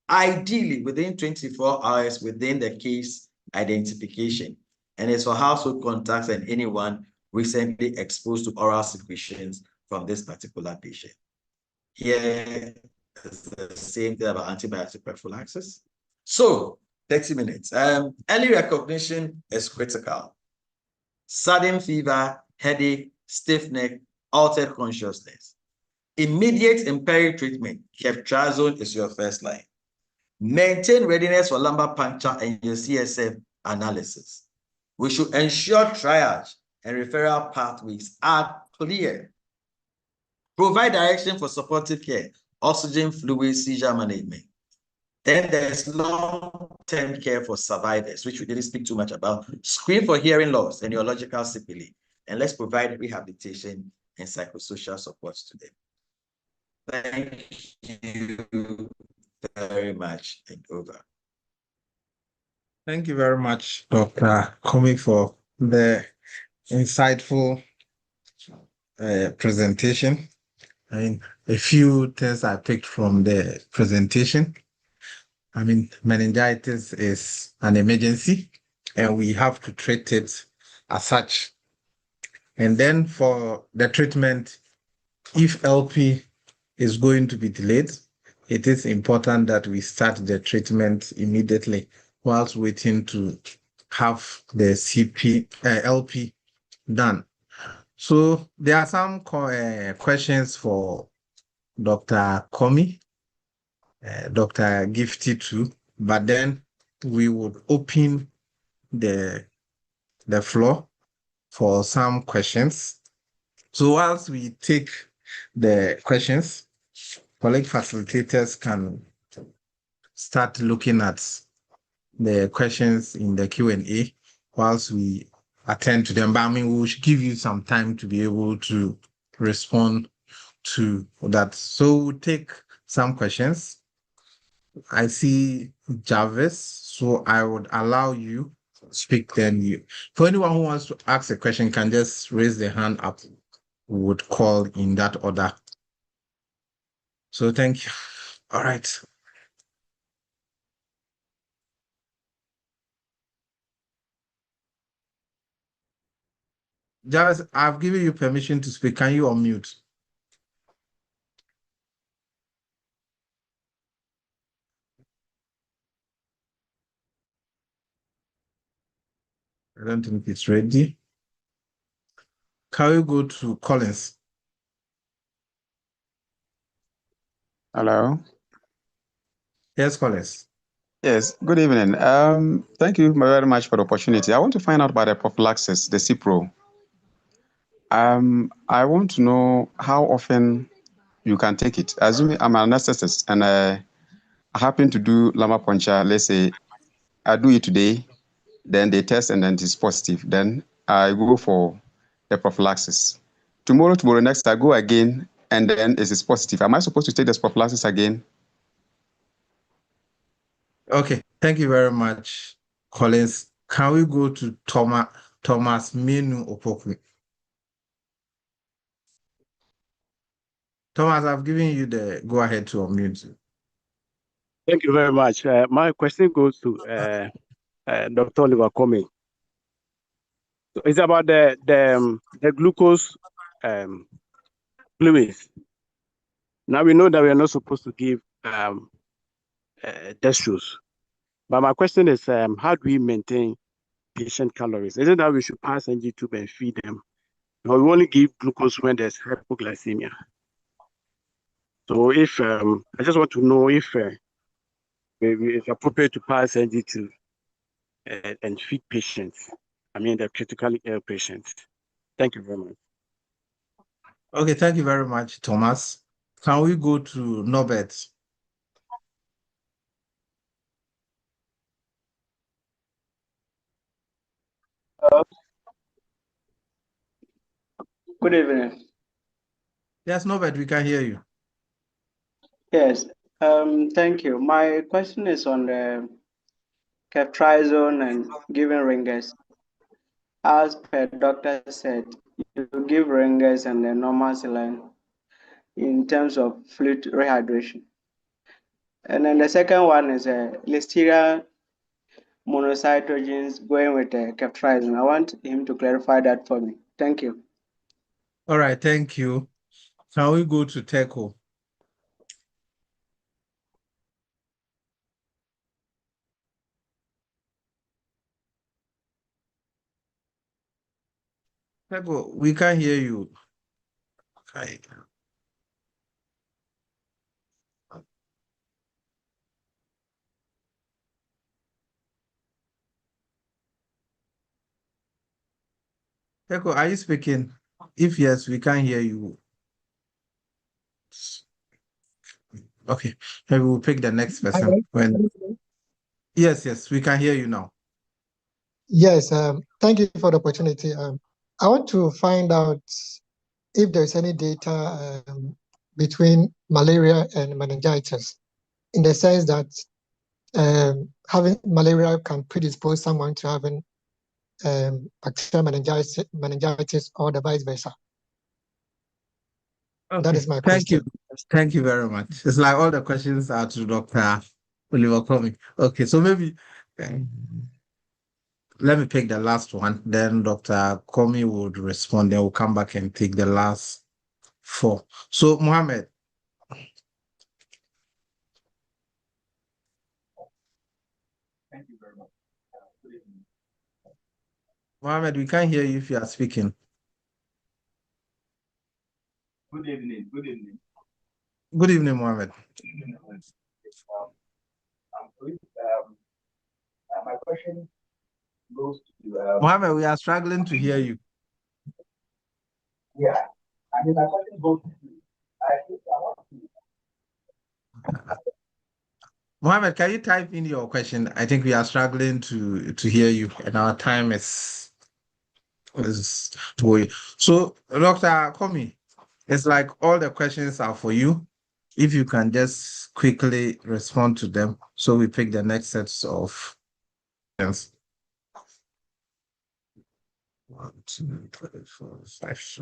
Ideally within 24 hours within the case identification. And it's for household contacts and anyone recently exposed to oral secretions from this particular patient. Here is the same thing about antibiotic prophylaxis. So 30 minutes. Early recognition is critical. Sudden fever, headache, stiff neck, altered consciousness. Immediate empiric treatment, ceftriaxone is your first line. Maintain readiness for lumbar puncture and your CSF analysis. We should ensure triage and referral pathways are clear. Provide direction for supportive care, oxygen, fluid, seizure management. Then there's long-term care for survivors, which we didn't speak too much about. Screen for hearing loss and neurological sequelae. And let's provide rehabilitation and psychosocial support to them. Thank you very much and over. Thank you very much, Dr. Komi, for the insightful presentation. I mean, a few things I picked from the presentation. I mean, meningitis is an emergency, and we have to treat it as such. And then for the treatment, if LP is going to be delayed, it is important that we start the treatment immediately whilst waiting to have the LP done. So there are some questions for Dr. Komi, Dr. Gifty too, but then we would open the floor for some questions. So whilst we take the questions, colleague facilitators can start looking at the questions in the Q&A whilst we attend to them. But I mean, we should give you some time to be able to respond to that. So we'll take some questions. I see Jarvis, so I would allow you to speak then. For anyone who wants to ask a question, can just raise their hand up. We would call in that order. So thank you. All right. Jarvis, I've given you permission to speak. Can you unmute? I don't think it's ready. Can we go to Collins? Hello. Yes, Collins. Yes, good evening. Thank you very much for the opportunity. I want to find out about the prophylaxis, the CIPRO. I want to know how often you can take it. Assuming I'm an anesthetist and I happen to do lama puncture, let's say I do it today, then they test and then it is positive. Then I go for the prophylaxis. Tomorrow, next, I go again and then it is positive. Am I supposed to take this prophylaxis again? Okay, thank you very much, Collins. Can we go to Thomas Menu Opoku? Thomas, I've given you the go ahead to unmute. Thank you very much. My question goes to Dr. Oliver Comey. So it's about the glucose fluids. Now we know that we are not supposed to give dextrose, but my question is, how do we maintain patient calories? Isn't that we should pass NG tube and feed them? Or we only give glucose when there's hypoglycemia. So if I just want to know if it's appropriate to pass NG tube and feed patients. I mean the critically ill patients. Thank you very much. Okay, thank you very much, Thomas. Can we go to Norbert? Good evening. Yes, Norbert, we can hear you. Yes, thank you. My question is on the ceftriaxone and giving ringers. As per doctor said, you give ringers and the normal saline in terms of fluid rehydration. And then the second one is Listeria monocytogenes going with the ceftriaxone. I want him to clarify that for me. Thank you. All right, thank you. Can we go to Teco? Teco, we can hear you. Okay. Teco, are you speaking? If yes, we can hear you. Okay, maybe we'll pick the next person when. Yes, we can hear you now. Yes, thank you for the opportunity. I want to find out if there's any data between malaria and meningitis, in the sense that having malaria can predispose someone to having bacterial meningitis or the vice versa. Okay. That is my question. Thank you very much. It's like all the questions are to Dr. Oliver Comey. Okay, so maybe let me pick the last one. Then Dr. Comey would respond. Then we'll come back and take the last four. So Mohammed. Thank you very much. Mohammed, we can't hear you if you are speaking. Good evening. Good evening, Mohammed. My question goes to Mohammed, we are struggling to hear you. Yeah, I mean, my question goes to Mohammed, can you type in your question? I think we are struggling to hear you, and our time is going. So, Dr. Comey, it's like all the questions are for you. If you can just quickly respond to them, so we pick the next sets of questions. 1, 2, 3, 4, 5, 6.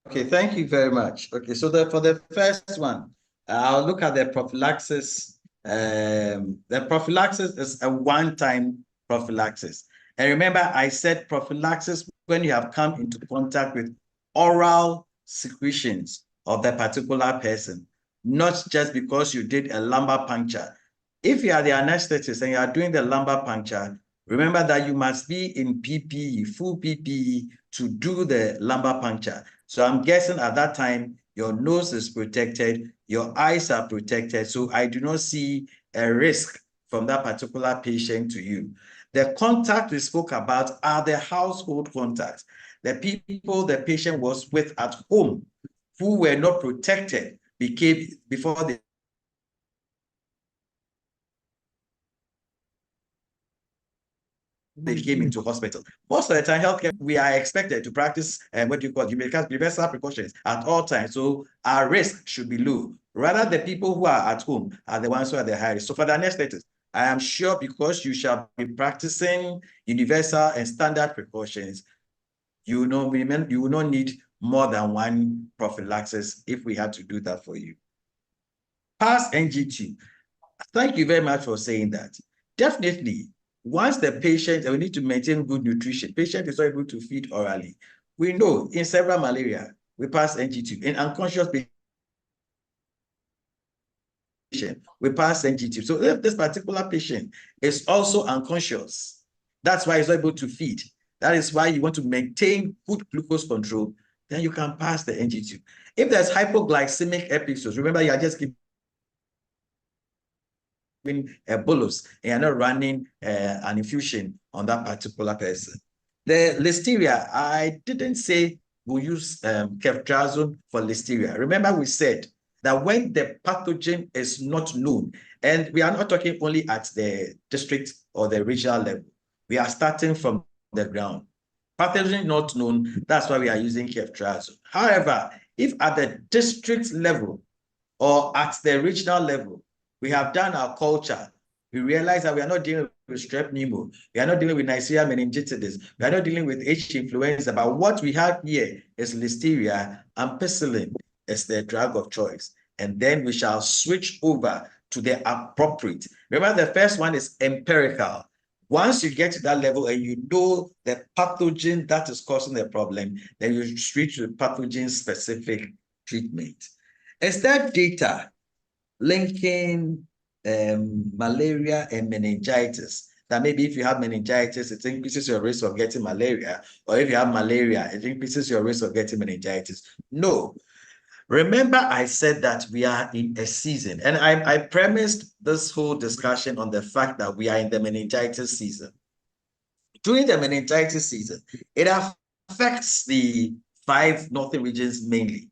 Okay, thank you very much. Okay, so for the first one, I'll look at the prophylaxis The prophylaxis is a one-time prophylaxis. And remember, I said prophylaxis when you have come into contact with oral secretions of the particular person, not just because you did a lumbar puncture. If you are the anesthetist and you are doing the lumbar puncture, remember that you must be in PPE, full PPE, to do the lumbar puncture. So I'm guessing at that time, your nose is protected, your eyes are protected. So I do not see a risk from that particular patient to you. The contact we spoke about are the household contacts, the people the patient was with at home who were not protected before they came into hospital. Most of the time, healthcare, we are expected to practice universal precautions at all times. So our risk should be low. Rather, the people who are at home are the ones who are the highest. So for the anesthetist, I am sure because you shall be practicing universal and standard precautions, you will not need more than one prophylaxis if we had to do that for you. Past NG2. Thank you very much for saying that. Definitely, once the patient, we need to maintain good nutrition. Patient is not able to feed orally. We know in several malaria, we pass NG2. In unconscious patient, we pass NG2. So if this particular patient is also unconscious, that's why he's not able to feed. That is why you want to maintain good glucose control, then you can pass the NG2. If there's hypoglycemic episodes, remember you are just giving a bolus and you're not running an infusion on that particular person. The listeria, I didn't say we'll use ceftriaxone for listeria. Remember we said that when the pathogen is not known, and we are not talking only at the district or the regional level, we are starting from the ground. Pathogen not known, that's why we are using ceftriaxone. However, if at the district level or at the regional level, we have done our culture, we realize that we are not dealing with strep pneumo, we are not dealing with Neisseria meningitidis, we are not dealing with H. influenza, but what we have here is listeria, and ampicillin is the drug of choice. And then we shall switch over to the appropriate. Remember, the first one is empirical. Once you get to that level and you know the pathogen that is causing the problem, then you switch to pathogen-specific treatment. Is there data linking malaria and meningitis? That maybe if you have meningitis, it increases your risk of getting malaria, or if you have malaria, it increases your risk of getting meningitis. No. Remember, I said that we are in a season, and I premised this whole discussion on the fact that we are in the meningitis season. During the meningitis season, it affects the 5 northern regions mainly.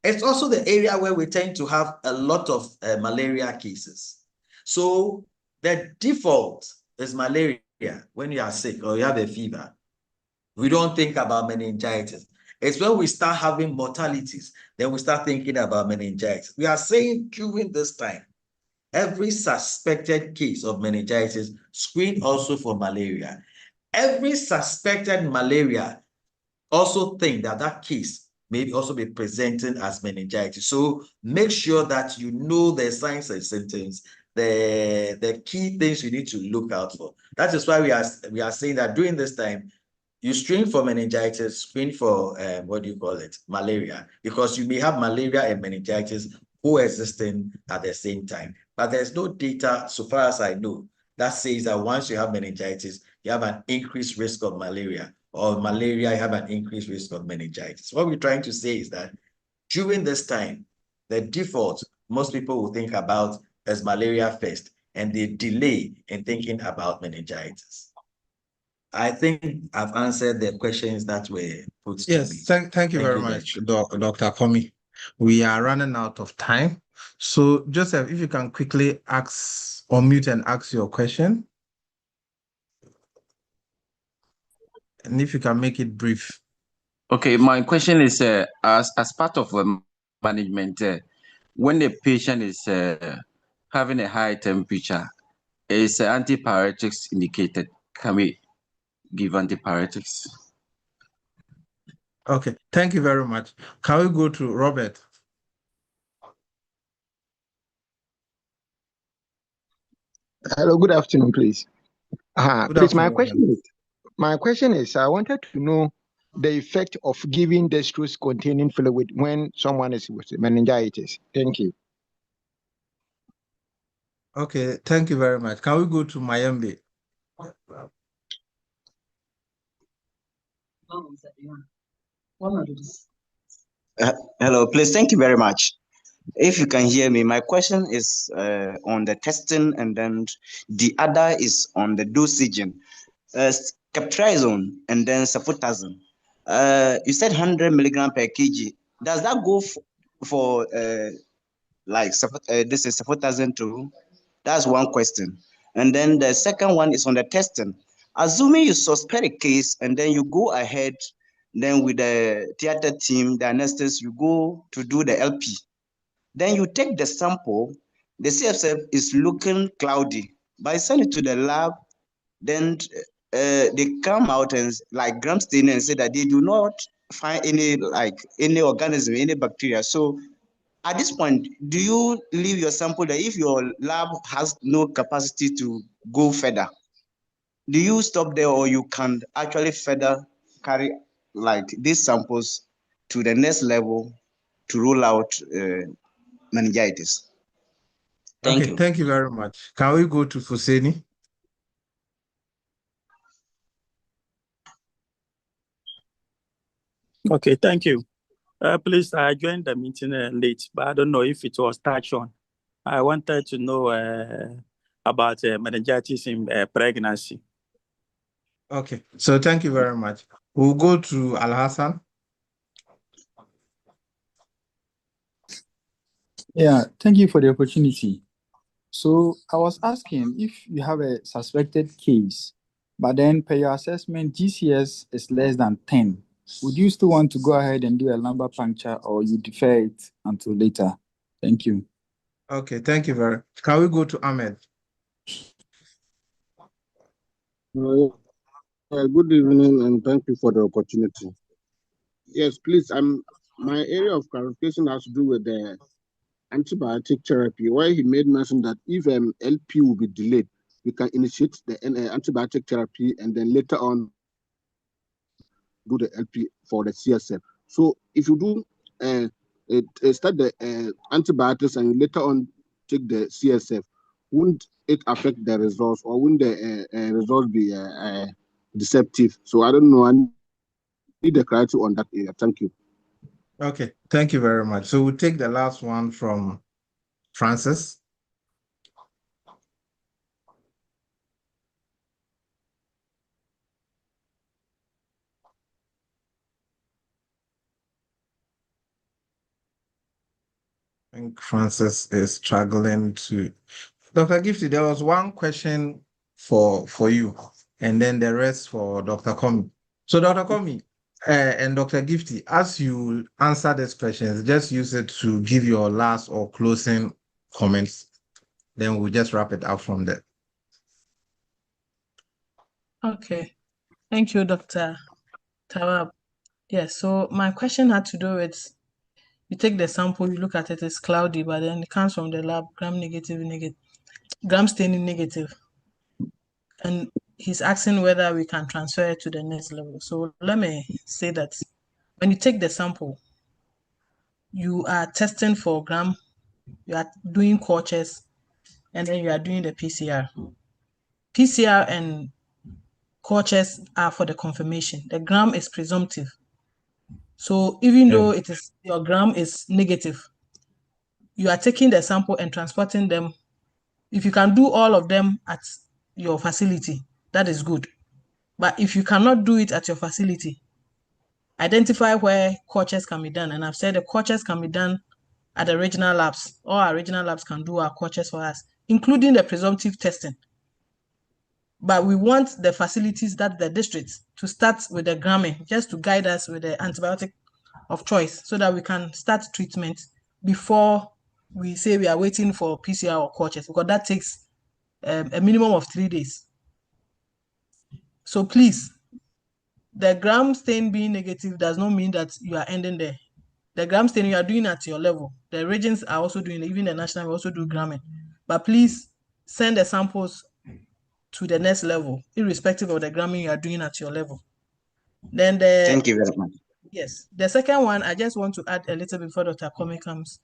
It's also the area where we tend to have a lot of malaria cases. So the default is malaria when you are sick or you have a fever. We don't think about meningitis. It's when we start having mortalities, then we start thinking about meningitis. We are saying during this time, every suspected case of meningitis, screen also for malaria. Every suspected malaria, also think that that case may also be presenting as meningitis. So make sure that you know the signs and symptoms, the key things you need to look out for. That is why we are saying that during this time, you screen for meningitis, screen for malaria, because you may have malaria and meningitis coexisting at the same time. But there's no data, so far as I know, that says that once you have meningitis, you have an increased risk of malaria, or malaria, you have an increased risk of meningitis. What we're trying to say is that during this time, the default most people will think about is malaria first, and they delay in thinking about meningitis. I think I've answered the questions that were put to me. Yes, thank you very much, Dr. Komi. We are running out of time. So, Joseph, if you can quickly unmute and ask your question. And if you can make it brief. Okay, my question is, as part of management, when the patient is having a high temperature, is antipyretics indicated? Can we give antipyretics? Okay, thank you very much. Can we go to Robert? Hello, good afternoon, please. Good Please, afternoon. my question is, I wanted to know the effect of giving dextrose-containing fluid when someone is with meningitis. Thank you. Okay, thank you very much. Can we go to Mayembe? Hello, please. Thank you very much. If you can hear me, my question is on the testing, and then the other is on the dosage. Ceftriaxone and then cefotaxime. You said 100 milligram per kg. Does that go for this is cefotaxime too? That's one question. And then the second one is on the testing. Assuming you suspect a case and then you go ahead, then with the theater team, the anesthetist, you go to do the LP. Then you take the sample, the CFF is looking cloudy. By sending it to the lab, then they come out and like Gram stain and say that they do not find any organism, any bacteria. So at this point, do you leave your sample there if your lab has no capacity to go further? Do you stop there, or you can actually further carry like these samples to the next level to rule out meningitis? Thank you. Thank you very much. Can we go to Fuseni? Okay, thank you. Please, I joined the meeting late, but I don't know if it was touched on. I wanted to know about meningitis in pregnancy. Okay, so thank you very much. We'll go to Al Hassan. Yeah, thank you for the opportunity. So I was asking if you have a suspected case, but then per your assessment, GCS is less than 10. Would you still want to go ahead and do a lumbar puncture, or you defer it until later? Thank you. Okay, thank you very much. Can we go to Ahmed? Good evening, and thank you for the opportunity. Yes, please. My area of clarification has to do with the antibiotic therapy, where he made mention that if LP will be delayed, we can initiate the antibiotic therapy and then later on do the LP for the CSF. So if you do start the antibiotics and later on take the CSF, wouldn't it affect the results, or wouldn't the results be deceptive? So I don't know. I need the clarity on that area. Thank you. Okay, thank you very much. So we'll take the last one from Francis. I think Francis is struggling to. Dr. Gifty, there was one question for you, and then the rest for Dr. Komi. So Dr. Komi and Dr. Gifty, as you answer these questions, just use it to give your last or closing comments. Then we'll just wrap it up from there. Okay. Thank you, Dr. Tawab. Yes, so my question had to do with, you take the sample, you look at it, it's cloudy, but then it comes from the lab, gram staining negative. And he's asking whether we can transfer it to the next level. So let me say that when you take the sample, you are testing for gram, you are doing cultures, and then you are doing the PCR. PCR and cultures are for the confirmation. The gram is presumptive. So even though it is your gram is negative, you are taking the sample and transporting them. If you can do all of them at your facility, that is good. But if you cannot do it at your facility, identify where cultures can be done. And I've said the cultures can be done at the regional labs. All our regional labs can do our cultures for us, including the presumptive testing. But we want the facilities, that the districts, to start with the gramming, just to guide us with the antibiotic of choice, so that we can start treatment before we say we are waiting for PCR or cultures, because that takes a minimum of 3 days. So please, the gram stain being negative does not mean that you are ending there. The gram stain you are doing at your level. The regions are also doing it, even the national will also do gramming. But please, send the samples to the next level, irrespective of the gramming you are doing at your level. Then Thank you very much. Yes, the second one, I just want to add a little before Dr. Kwame comes.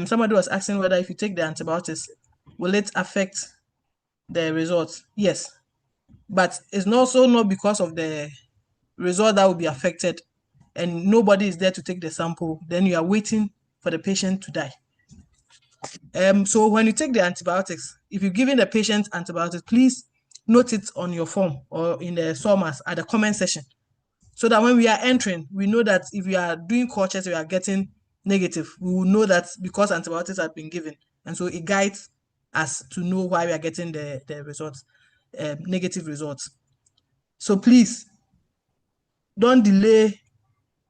Somebody was asking whether if you take the antibiotics, will it affect the results? Yes, but it's also not because of the result that will be affected and nobody is there to take the sample, then you are waiting for the patient to die. So when you take the antibiotics, if you're giving the patient antibiotics, please note it on your form or in the SORMAS at the comment section, so that when we are entering, we know that if we are doing cultures, we are getting negative, we will know that because antibiotics have been given, and so it guides us to know why we are getting the results, negative results. So please don't delay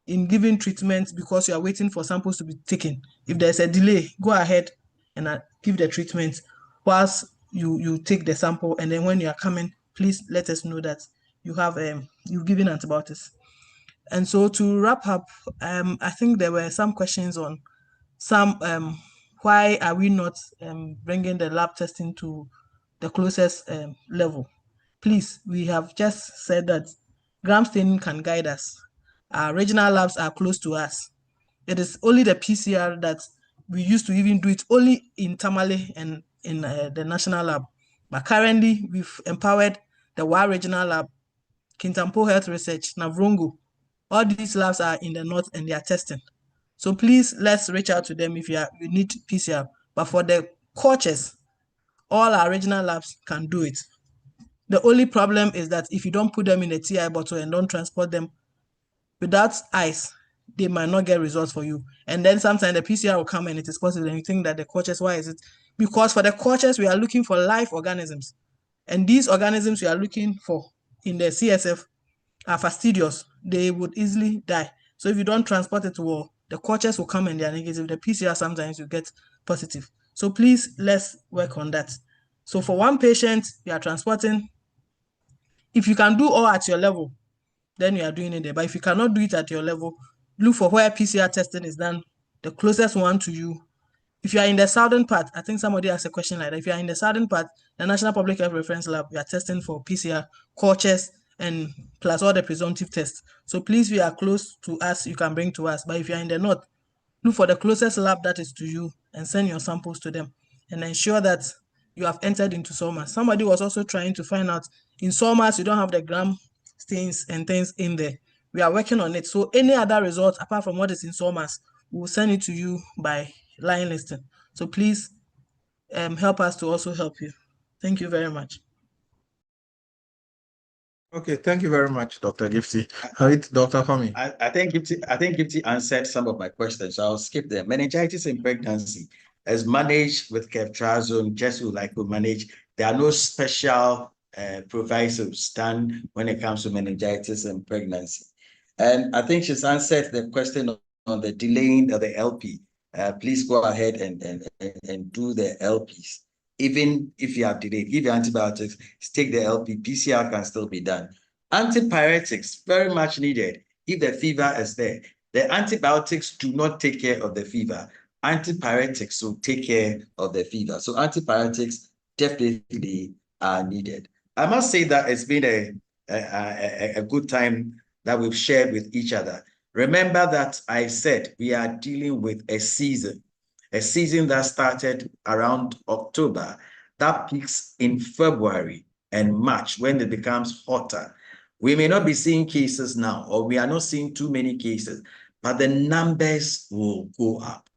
in giving treatment because you are waiting for samples to be taken. If there's a delay, go ahead and give the treatment whilst you take the sample, and then when you are coming, please let us know that you have you've given antibiotics. And so to wrap up, I think there were some questions on some why are we not bringing the lab testing to the closest level? Please, we have just said that gram staining can guide us. Our regional labs are close to us. It is only the PCR that we used to even do it only in Tamale and in the national lab. But currently, we've empowered the WA regional lab, Kintampo Health Research, Navrongo. All these labs are in the north and they are testing. So please, let's reach out to them if you need PCR. But for the cultures, all our regional labs can do it. The only problem is that if you don't put them in a TI bottle and don't transport them without ice, they might not get results for you. And then sometimes the PCR will come and it is positive and you think that the cultures, why is it? Because for the cultures, we are looking for live organisms. And these organisms we are looking for in the CSF are fastidious. They would easily die. So if you don't transport it well, the cultures will come and they are negative. The PCR sometimes you get positive. So please, let's work on that. So for one patient, you are transporting. If you can do all at your level, then you are doing it there. But if you cannot do it at your level, look for where PCR testing is done, the closest one to you. If you are in the southern part, I think somebody asked a question like that. If you are in the southern part, the National Public Health Reference Lab, we are testing for PCR, cultures, and plus all the presumptive tests. So please, if you are close to us, you can bring to us. But if you are in the north, look for the closest lab that is to you and send your samples to them and ensure that you have entered into SORMAS. Somebody was also trying to find out in SORMAS, you don't have the gram stains and things in there. We are working on it. So any other results apart from what is in SORMAS, we will send it to you by line listing. So please help us to also help you. Thank you very much. Okay, thank you very much, Dr. Gifty. Dr. Kwame. I think Gifty answered some of my questions, so I'll skip them. Meningitis in pregnancy is managed with ceftriaxone, just like we manage. There are no special provisos done when it comes to meningitis in pregnancy. And I think she's answered the question on the delaying of the LP. Please go ahead and do the LPs. Even if you have delayed, give your antibiotics, take the LP, PCR can still be done. Antipyretics, very much needed if the fever is there. The antibiotics do not take care of the fever. Antipyretics will take care of the fever. So antipyretics definitely are needed. I must say that it's been a good time that we've shared with each other. Remember that I said we are dealing with a season that started around October, that peaks in February and March when it becomes hotter. We may not be seeing cases now, or we are not seeing too many cases, but the numbers will go up.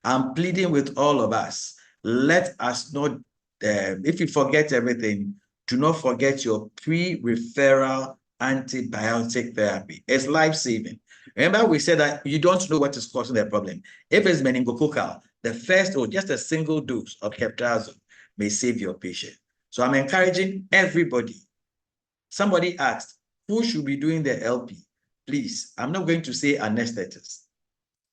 I'm pleading with all of us, let us not, if you forget everything, do not forget your pre-referral antibiotic therapy. It's life-saving. Remember, we said that you don't know what is causing the problem. If it's meningococcal, the first or just a single dose of ceftriaxone may save your patient. So I'm encouraging everybody. Somebody asked, who should be doing the LP? Please, I'm not going to say anesthetists.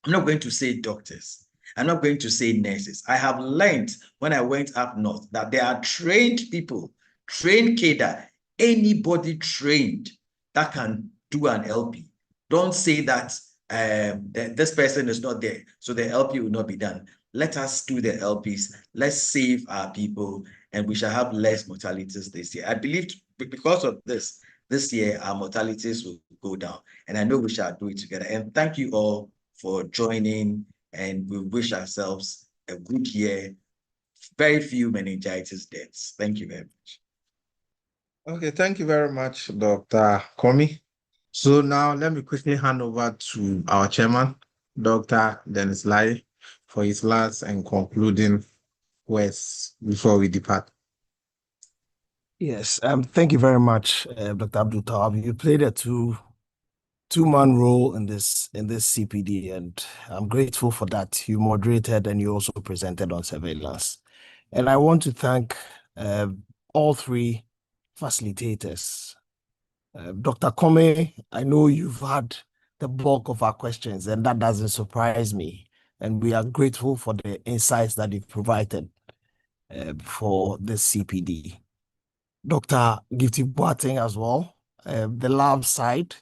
I'm not going to say doctors. I'm not going to say nurses. I have learned when I went up north that there are trained people, trained cadre, anybody trained that can do an LP. Don't say that this person is not there, so the LP will not be done. Let us do the LPs. Let's save our people and we shall have less mortalities this year. I believe because of this year, our mortalities will go down, and I know we shall do it together. And thank you all for joining, and we wish ourselves a good year. Very few meningitis deaths. Thank you very much. Okay, thank you very much, Dr. Komi. So now let me quickly hand over to our chairman, Dr. Dennis Lai, for his last and concluding words before we depart. Yes, thank you very much, Dr. Abdul Tawab. You played a two-man role in this CPD, and I'm grateful for that. You moderated and you also presented on surveillance. And I want to thank all three facilitators. Dr. Kome, I know you've had the bulk of our questions, and that doesn't surprise me. And we are grateful for the insights that you've provided for this CPD. Dr. Gifty Boateng as well, the lab side.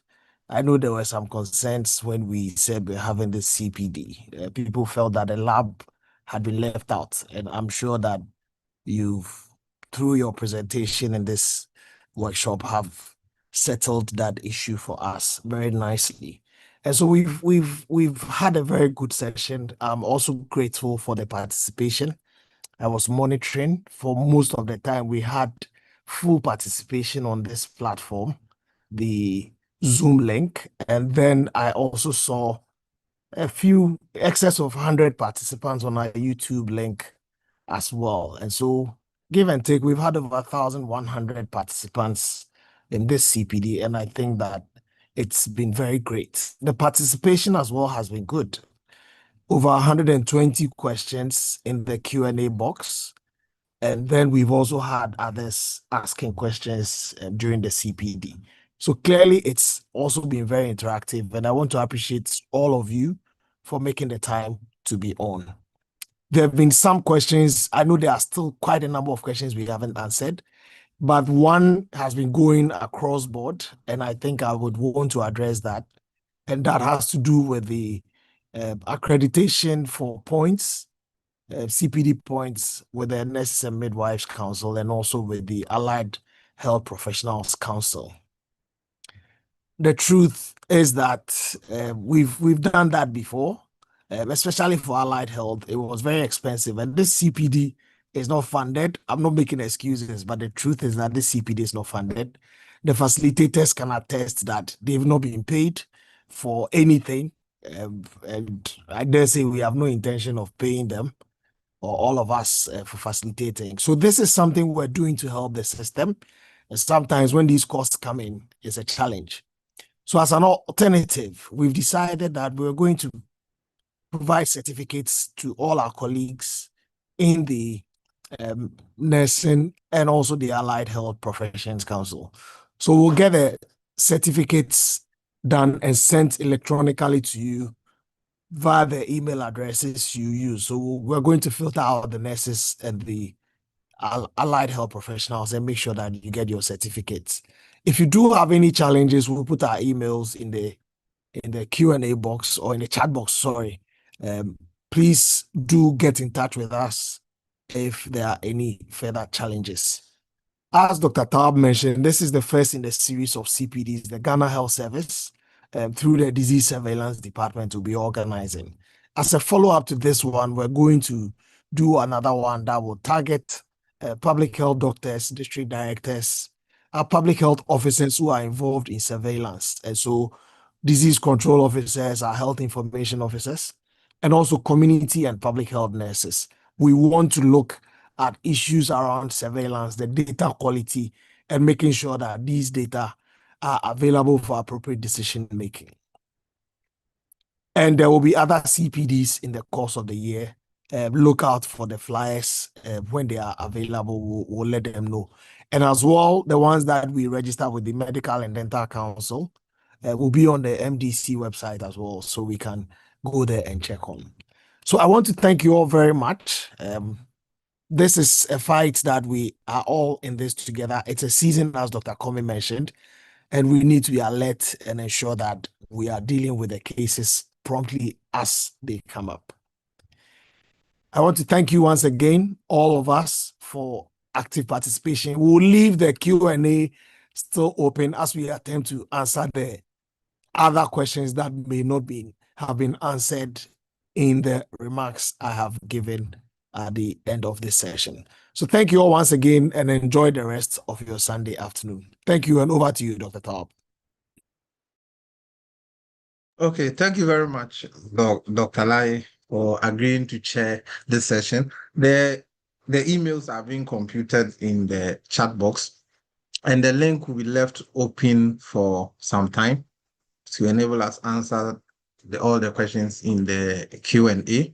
I know there were some concerns when we said we're having this CPD. People felt that the lab had been left out, and I'm sure that you've, through your presentation in this workshop, have settled that issue for us very nicely. And so we've had a very good session. I'm also grateful for the participation. I was monitoring for most of the time. We had full participation on this platform, the Zoom link, and then I also saw a few excess of 100 participants on our YouTube link as well. And so, give and take, we've had over 1,100 participants in this CPD, and I think that it's been very great. The participation as well has been good. Over 120 questions in the Q&A box. And then we've also had others asking questions during the CPD. So clearly, it's also been very interactive. And I want to appreciate all of you for making the time to be on. There have been some questions. I know there are still quite a number of questions we haven't answered, but one has been going across board, and I think I would want to address that. And that has to do with the accreditation for points, CPD points with the Nurses and Midwives Council, and also with the Allied Health Professionals Council. The truth is that we've done that before, especially for allied health. It was very expensive, and this CPD is not funded. I'm not making excuses, but the truth is that this CPD is not funded. The facilitators can attest that they've not been paid for anything, and I dare say we have no intention of paying them or all of us for facilitating. So this is something we're doing to help the system. And sometimes when these costs come in, it's a challenge. So as an alternative, we've decided that we're going to provide certificates to all our colleagues in the nursing and also the Allied Health Professions Council. So we'll get the certificates done and sent electronically to you via the email addresses you use. So we're going to filter out the nurses and the allied health professionals and make sure that you get your certificates. If you do have any challenges, we'll put our emails in the Q&A box or in the chat box, sorry. Please do get in touch with us if there are any further challenges. As Dr. Taub mentioned, this is the first in the series of CPDs, the Ghana Health Service, through the Disease Surveillance Department, will be organizing. As a follow-up to this one, we're going to do another one that will target public health doctors, district directors, public health officers who are involved in surveillance. And so disease control officers, our health information officers, and also community and public health nurses. We want to look at issues around surveillance, the data quality, and making sure that these data are available for appropriate decision making. And there will be other CPDs in the course of the year. Look out for the flyers when they are available. We'll let them know. And as well, the ones that we register with the Medical and Dental Council will be on the MDC website as well, so we can go there and check on. So I want to thank you all very much. This is a fight that we are all in this together. It's a season, as Dr. Komi mentioned, and we need to be alert and ensure that we are dealing with the cases promptly as they come up. I want to thank you once again, all of us, for active participation. We'll leave the Q&A still open as we attempt to answer the other questions that may not have been answered in the remarks I have given at the end of this session. So thank you all once again and enjoy the rest of your Sunday afternoon. Thank you, and over to you, Dr. Taub. Okay, thank you very much, Dr. Lai, for agreeing to chair this session. The emails are being computed in the chat box, and the link will be left open for some time to enable us answer all the questions in the Q&A.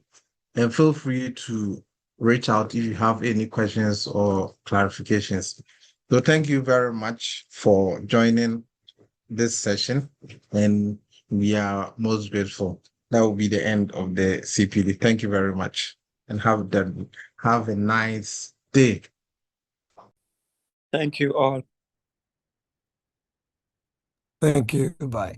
And feel free to reach out if you have any questions or clarifications. So thank you very much for joining this session, and we are most grateful. That will be the end of the CPD. Thank you very much, and have a nice day. Thank you all. Thank you. Goodbye.